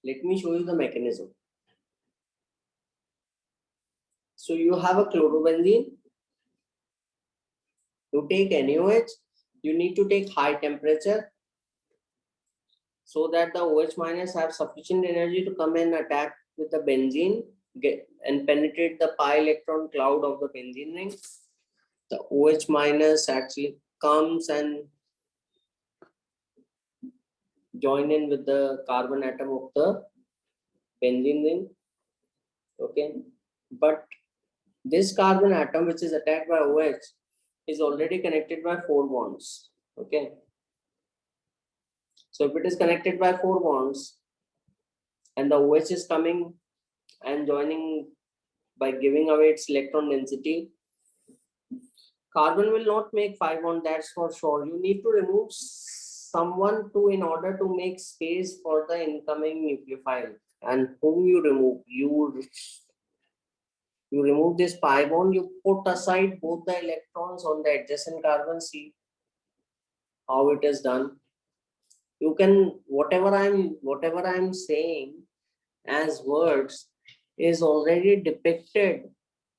Let me show you the mechanism. So you have a chlorobenzene. You take NaOH. You need to take high temperature so that the OH minus have sufficient energy to come and attack with the benzene and penetrate the pi electron cloud of the benzene ring. The OH minus actually comes and join in with the carbon atom of the benzene ring. Okay, but this carbon atom which is attacked by OH is already connected by 4 bonds. Okay, so if it is connected by 4 bonds and the OH is coming and joining by giving away its electron density, carbon will not make 5 bond, that's for sure. You need to remove someone in order to make space for the incoming nucleophile. And whom you remove? You remove this pi bond, you put aside both the electrons on the adjacent carbon. See how it is done. You can, whatever I'm saying as words is already depicted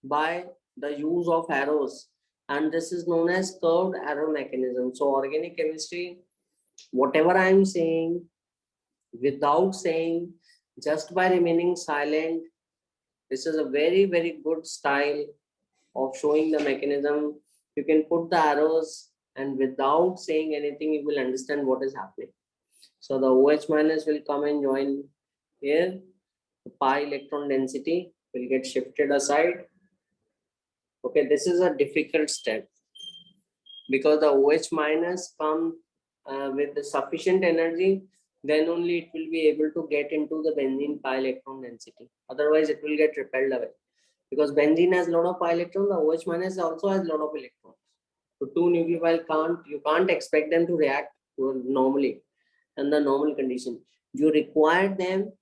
by the use of arrows, and this is known as curved arrow mechanism. So organic chemistry, whatever I'm saying without saying, just by remaining silent, this is a very, very good style of showing the mechanism. You can put the arrows and without saying anything, you will understand what is happening. So the OH minus will come and join here. The pi electron density will get shifted aside. Okay, this is a difficult step because the OH minus come with the sufficient energy, then only it will be able to get into the benzene pi electron density. Otherwise, it will get repelled away. Because benzene has a lot of pi electrons, the OH minus also has a lot of electrons. So two nucleophile you can't expect them to react normally in the normal condition. You require them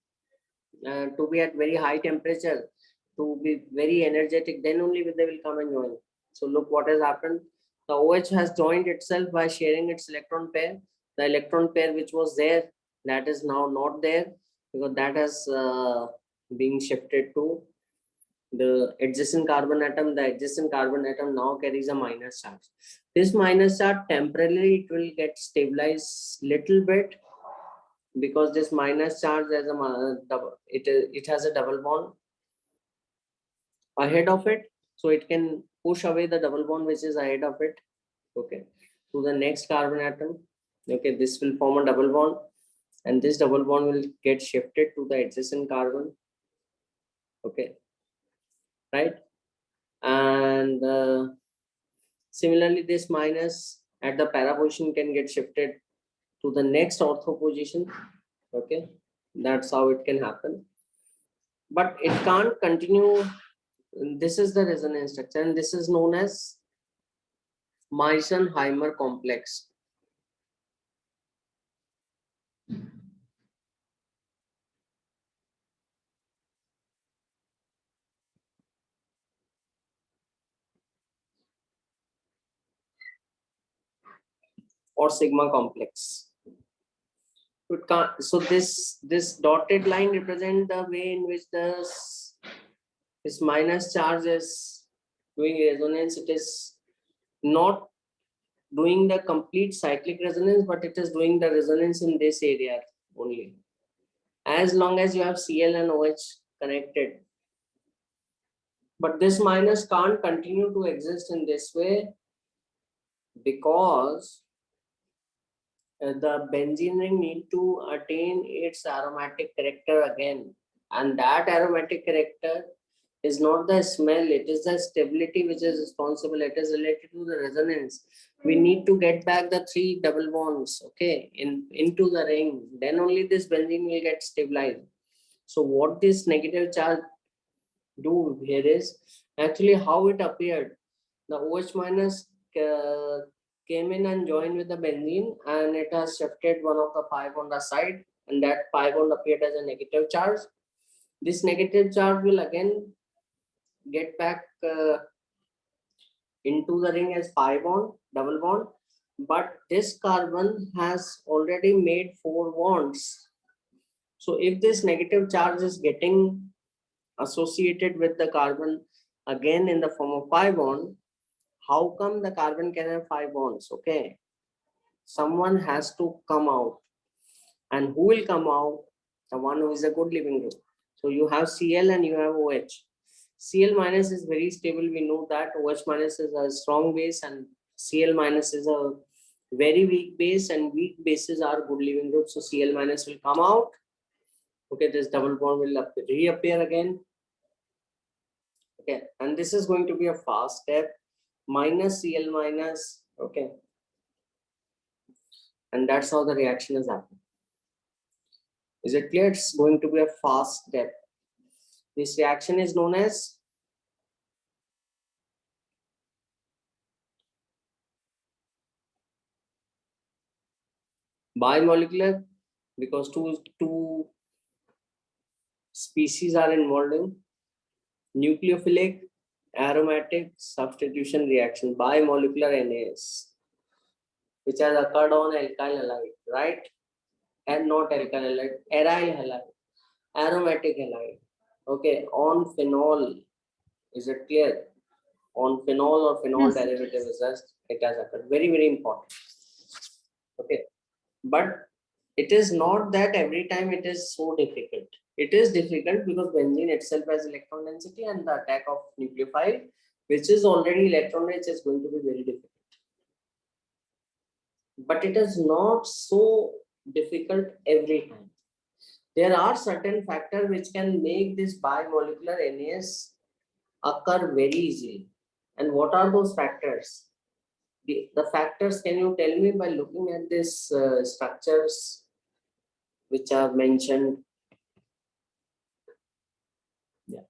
to be at very high temperature, to be very energetic, then only they will come and join. So look what has happened. The OH has joined itself by sharing its electron pair. The electron pair which was there, that is now not there because that has been shifted to the adjacent carbon atom. The adjacent carbon atom now carries a minus charge. This minus charge temporarily it will get stabilized little bit, because this minus charge has a it has a double bond ahead of it, so it can push away the double bond which is ahead of it, okay, to the next carbon atom. Okay, this will form a double bond, and this double bond will get shifted to the adjacent carbon. Okay, right? And similarly, this minus at the para position can get shifted to the next ortho position. Okay, that's how it can happen, but it can't continue. This is the resonance structure, and this is known as Meitner-Heimer complex. Or sigma complex. It can't, so this dotted line represent the way in which this minus charge is doing resonance. It is not doing the complete cyclic resonance, but it is doing the resonance in this area only. As long as you have Cl and OH connected. But this minus can't continue to exist in this way, because the benzene ring need to attain its aromatic character again, and that aromatic character is not the smell, it is the stability which is responsible. It is related to the resonance. We need to get back the 3 double bonds, okay, into the ring, then only this benzene will get stabilized. So what this negative charge do here is actually how it appeared. The OH minus came in and joined with the benzene, and it has shifted one of the pi bond aside, and that pi bond appeared as a negative charge. This negative charge will again get back into the ring as pi bond, double bond, but this carbon has already made 4 bonds. So if this negative charge is getting associated with the carbon again in the form of pi bond, how come the carbon can have 5 bonds? Okay, someone has to come out, and who will come out? The one who is a good leaving group. So you have Cl and you have OH. Cl minus is very stable, we know that. OH minus is a strong base, and Cl minus is a very weak base, and weak bases are good leaving groups. So Cl minus will come out. Okay, this double bond will reappear again. Okay, and this is going to be a fast step, minus Cl minus. Okay, and that's how the reaction is happening. Is it clear? It's going to be a fast step. This reaction is known as bimolecular, because two species are involved in nucleophilic aromatic substitution reaction, bimolecular NAS, which has occurred on alkyl halide, right? And not alkyl halide, aryl halide, aromatic halide. Okay, on phenol. Is it clear? On phenol or phenol Yes. derivative it has occurred. Very, very important. Okay, but it is not that every time it is so difficult. It is difficult because benzene itself has electron density, and the attack of nucleophile, which is already electron rich, is going to be very difficult. But it is not so difficult every time. There are certain factors which can make this bimolecular NAS occur very easily. And what are those factors? The factors, can you tell me by looking at these structures which are mentioned? Yeah.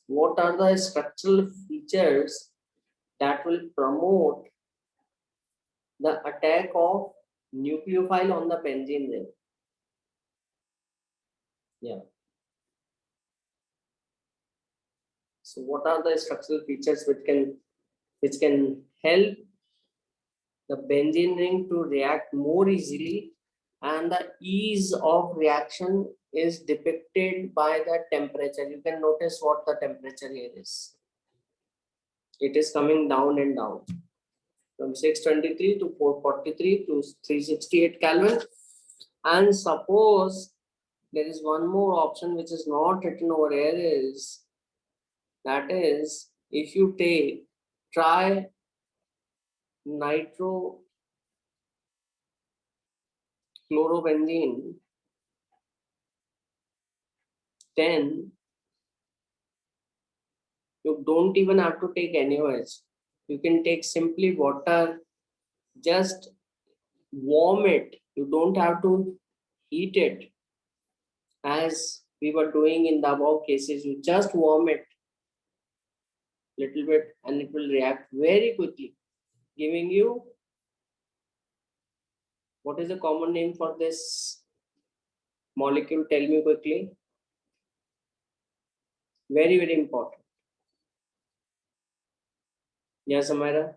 What are the structural features that will promote the attack of nucleophile on the benzene ring? Yeah. So what are the structural features which can help the benzene ring to react more easily, and the ease of reaction is depicted by the temperature. You can notice what the temperature here is. It is coming down and down from 623 to 443 to 368 Kelvin. And suppose there is one more option which is not written over here, is that is, if you try nitrochlorobenzene, then you don't even have to take NaOH. You can take simply water, just warm it. You don't have to heat it as we were doing in the above cases. You just warm it little bit and it will react very quickly, giving you, what is the common name for this molecule? Tell me quickly. Very, very important. Yes, Amira?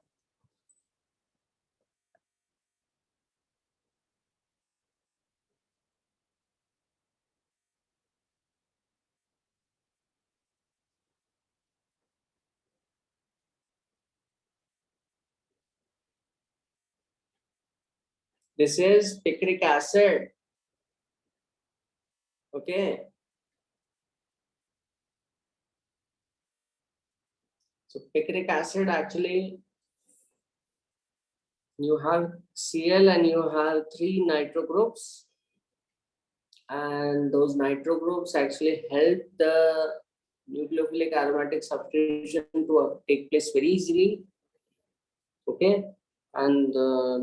This is picric acid. Okay. So picric acid, actually, you have Cl and you have 3 nitro groups. And those nitro groups actually help the nucleophilic aromatic substitution to take place very easily. Okay. And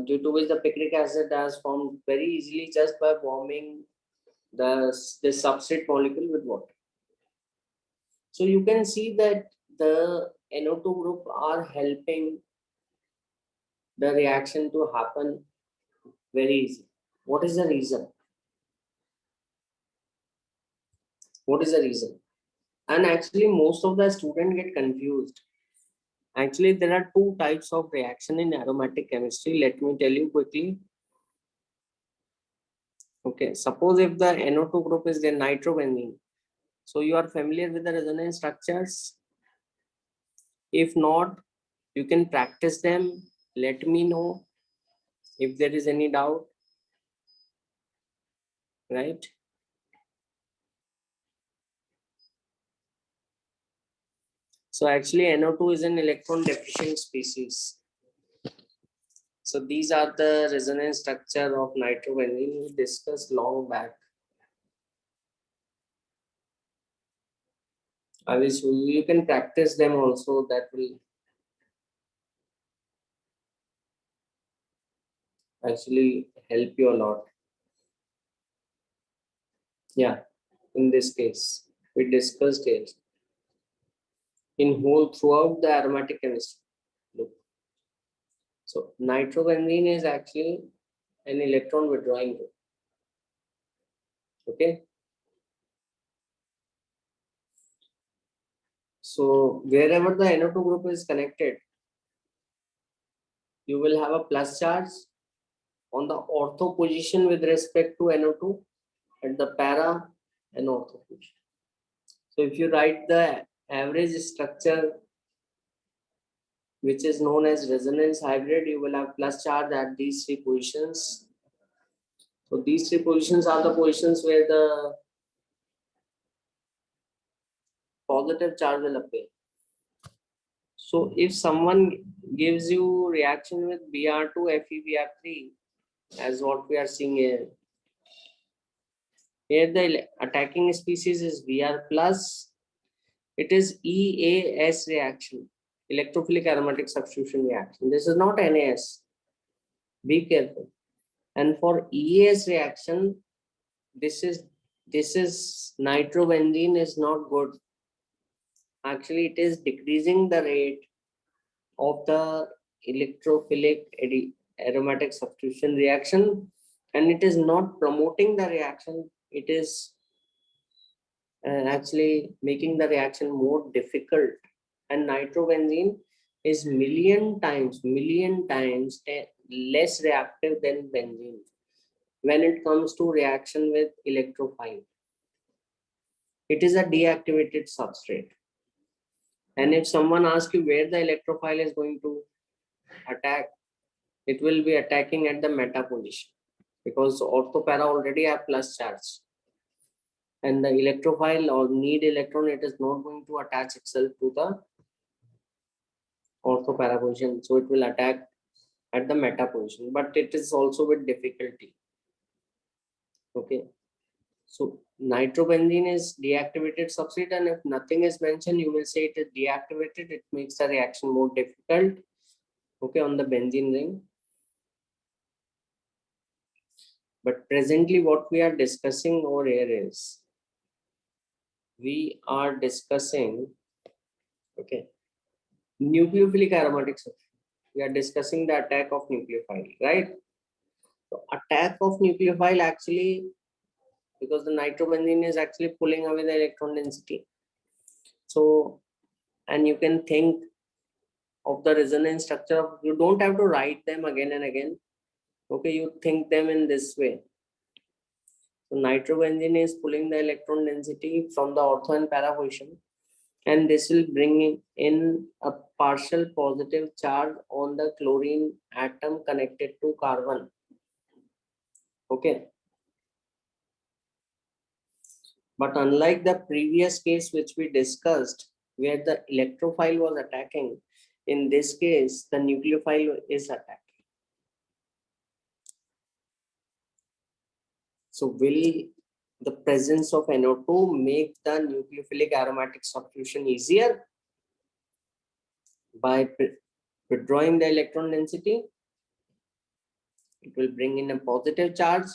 due to which the picric acid has formed very easily just by warming the substrate molecule with water. So you can see that the NO2 group are helping the reaction to happen very easy. What is the reason? What is the reason? And actually most of the students get confused. Actually, there are 2 types of reaction in aromatic chemistry. Let me tell you quickly. Okay, suppose if the NO2 group is the nitrobenzene. So you are familiar with the resonance structures? If not, you can practice them. Let me know if there is any doubt. Right? So actually NO2 is an electron deficient species. So these are the resonance structure of nitrobenzene we discussed long back. I wish you can practice them also. That will actually help you a lot. Yeah, in this case, we discussed it in whole throughout the aromatic chemistry. Look. So nitrobenzene is actually an electron withdrawing group. Okay. So wherever the NO2 group is connected, you will have a plus charge on the ortho position with respect to NO2 at the para and ortho position. So if you write the average structure, which is known as resonance hybrid, you will have plus charge at these 3 positions. So these 3 positions are the positions where the positive charge will appear. So if someone gives you reaction with Br2 FeBr3, as what we are seeing here, here the attacking species is Br plus, it is EAS reaction, electrophilic aromatic substitution reaction. This is not NAS. Be careful. And for EAS reaction, this is nitrobenzene is not good. Actually, it is decreasing the rate of the electrophilic aromatic substitution reaction, and it is not promoting the reaction. It is actually making the reaction more difficult. And nitrobenzene is million times less reactive than benzene when it comes to reaction with electrophile. It is a deactivated substrate. And if someone asks you where the electrophile is going to attack, it will be attacking at the meta position, because orthopara already have plus charge. And the electrophile or need electron, it is not going to attach itself to the orthopara position. So it will attack at the meta position, but it is also with difficulty. Okay. So nitrobenzene is deactivated substrate, and if nothing is mentioned, you will say it is deactivated. It makes the reaction more difficult. Okay, on the benzene ring. But presently, what we are discussing over here is we are discussing, okay, nucleophilic aromatic substance. We are discussing the attack of nucleophile, right? So attack of nucleophile actually, because the nitrobenzene is actually pulling away the electron density. So, and you can think of the resonance structure. You don't have to write them again and again. Okay, you think them in this way. So nitrobenzene is pulling the electron density from the ortho and para position, and this will bring in a partial positive charge on the chlorine atom connected to carbon. Okay. But unlike the previous case which we discussed, where the electrophile was attacking, in this case, the nucleophile is attacking. So will the presence of NO2 make the nucleophilic aromatic substitution easier by withdrawing the electron density? It will bring in a positive charge,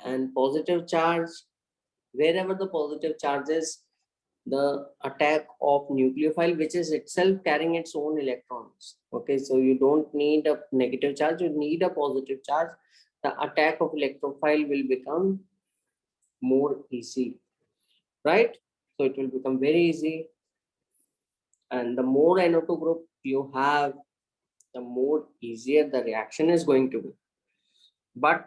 and positive charge, wherever the positive charge is, the attack of nucleophile, which is itself carrying its own electrons. Okay, so you don't need a negative charge, you need a positive charge. The attack of electrophile will become more easy, right? So it will become very easy, and the more NO2 group you have, the more easier the reaction is going to be. But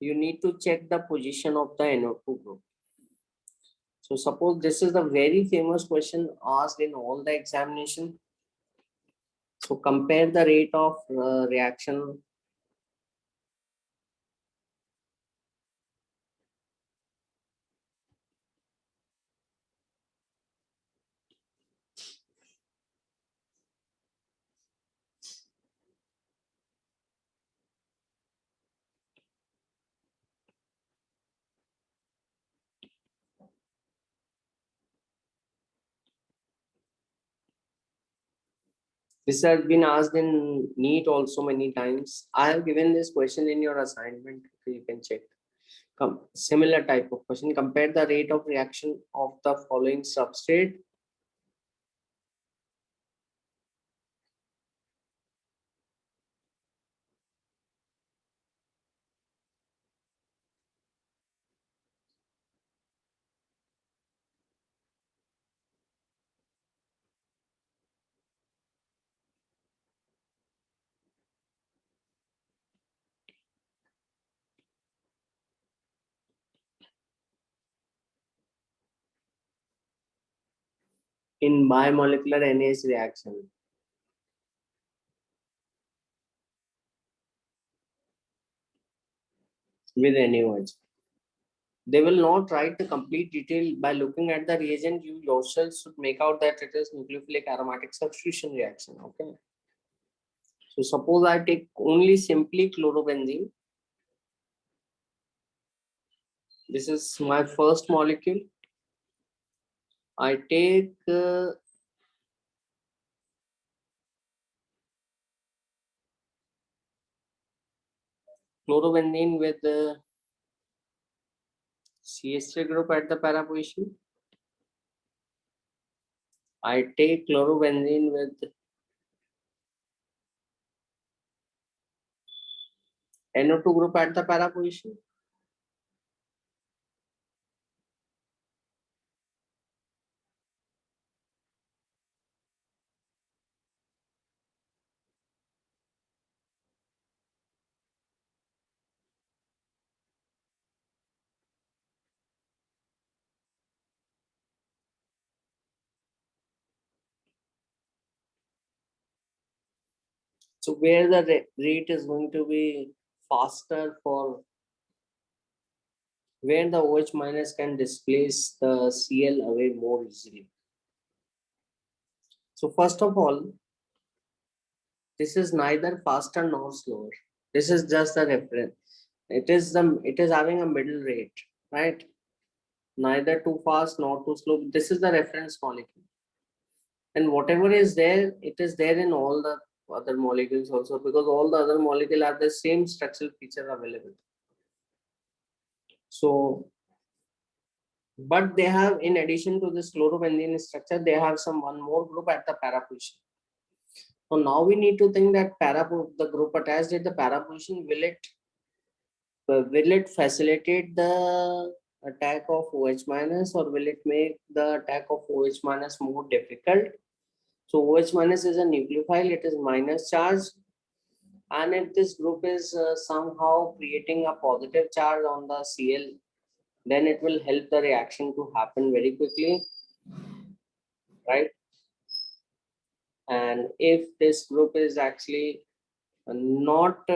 you need to check the position of the NO2 group. So suppose this is the very famous question asked in all the examination. So compare the rate of reaction This has been asked in NEET also many times. I have given this question in your assignment, so you can check. Similar type of question. Compare the rate of reaction of the following substrate. In bimolecular NAS reaction. With NaOH. They will not write the complete detail. By looking at the reagent, you yourself should make out that it is nucleophilic aromatic substitution reaction. Okay. So suppose I take only simply chlorobenzene. This is my first molecule. I take chlorobenzene with the CH3 group at the para position. I take chlorobenzene with NO2 group at the para position. So where the rate is going to be faster for where the OH minus can displace the Cl away more easily. So first of all, this is neither faster nor slower. This is just the reference. It is having a middle rate, right? Neither too fast nor too slow. This is the reference molecule. And whatever is there, it is there in all the other molecules also, because all the other molecules have the same structural feature available. So, but they have, in addition to this chlorobenzene structure, they have some one more group at the para position. So now we need to think that the group attached at the para position, will it facilitate the attack of OH minus, or will it make the attack of OH minus more difficult? So OH minus is a nucleophile, it is minus charge. And if this group is somehow creating a positive charge on the Cl, then it will help the reaction to happen very quickly, right? And if this group is actually not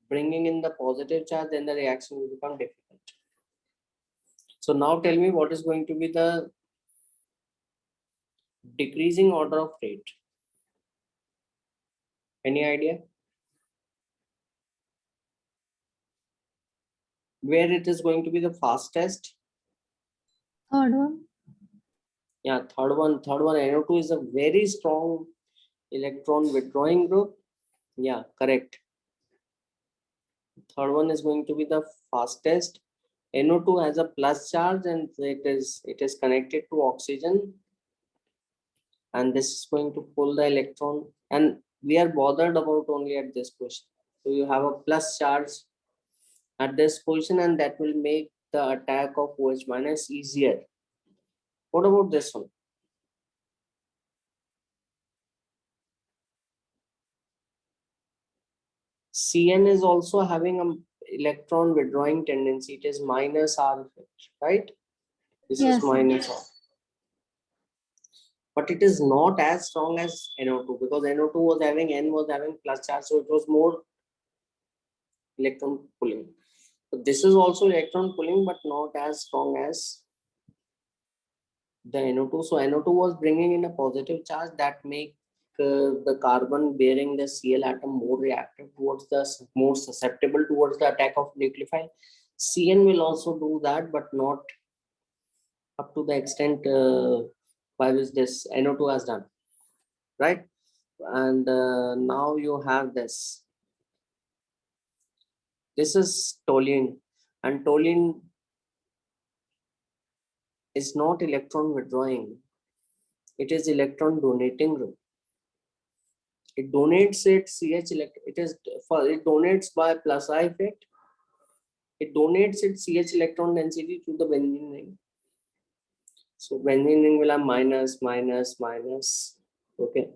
bringing in the positive charge, then the reaction will become difficult. So now tell me, what is going to be the decreasing order of rate? Any idea? Where it is going to be the fastest? Third one. Yeah, third one. NO2 is a very strong electron withdrawing group. Yeah, correct. Third one is going to be the fastest. NO2 has a plus charge and it is connected to oxygen, and this is going to pull the electron, and we are bothered about only at this position. So you have a plus charge at this position, and that will make the attack of OH minus easier. What about this one? Cn is also having a electron withdrawing tendency. It is minus R effect, right? This Yes. is minus R. But it is not as strong as NO2, because NO2 was having plus charge, so it was more electron pulling. So this is also electron pulling, but not as strong as the NO2. So NO2 was bringing in a positive charge that make the carbon bearing the Cl atom more reactive towards more susceptible towards the attack of nucleophile. Cn will also do that, but not up to the extent by which this NO2 has done, right? And now you have this. This is toluene, and toluene is not electron withdrawing. It is electron donating group. It donates its CH electron. It donates by plus I effect. It donates its CH electron density to the benzene ring. So benzene ring will have minus, minus, minus. Okay,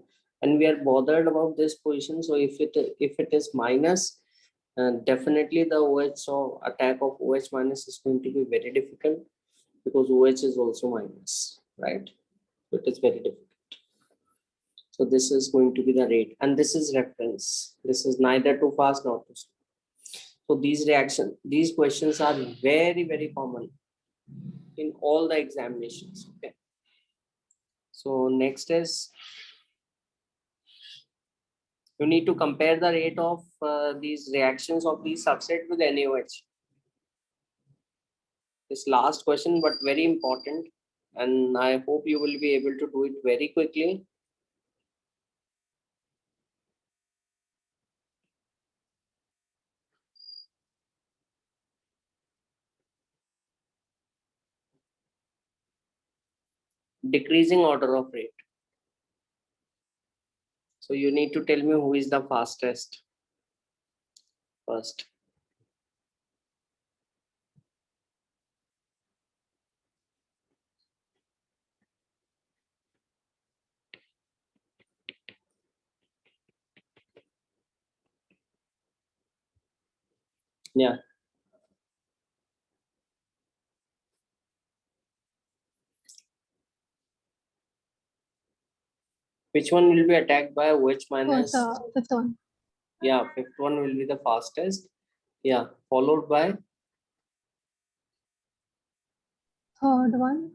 and we are bothered about this position. So if it is minus, definitely the OH, so attack of OH minus is going to be very difficult, because OH is also minus, right? So it is very difficult. So this is going to be the rate, and this is reference. This is neither too fast nor too slow. So these questions are very, very common in all the examinations. Okay. So next is, you need to compare the rate of these reactions of these substrate with NaOH. This last question, but very important, and I hope you will be able to do it very quickly. Decreasing order of rate. So you need to tell me who is the fastest first. Yeah. Which one will be attacked by OH minus? Fifth one. Yeah, fifth one will be the fastest. Yeah, followed by, Third one.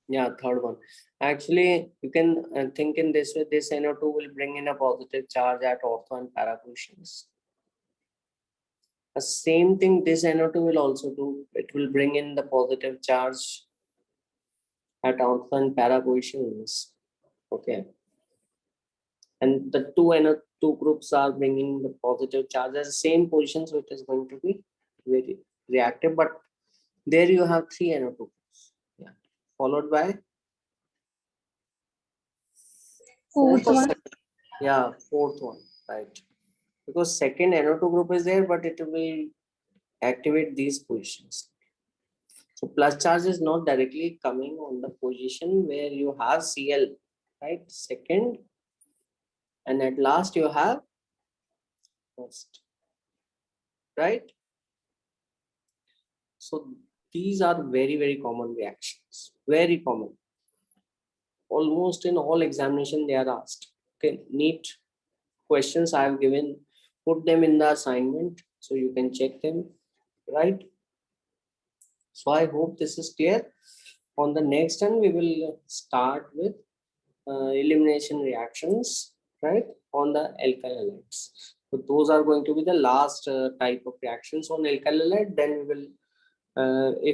yeah, third one. Actually, you can think in this way, this NO2 will bring in a positive charge at ortho and para positions. The same thing this NO2 will also do. It will bring in the positive charge at ortho and para positions. Okay. And the two NO2 groups are bringing the positive charge at the same position, so it is going to be very reactive. But there you have three NO2 groups. Yeah. Followed by Fourth or one. second? Yeah, fourth one, right? Because second NO2 group is there, but it will activate these positions. So plus charge is not directly coming on the position where you have Cl, right? Second, and at last you have first, right? So these are very, very common reactions, very common. Almost in all examination they are asked. Okay, NEET questions I have given, put them in the assignment so you can check them, right? So I hope this is clear. On the next one, we will start with elimination reactions, right, on the alkyl halides. So those are going to be the last type of reactions on alkyl halide. Then we will, if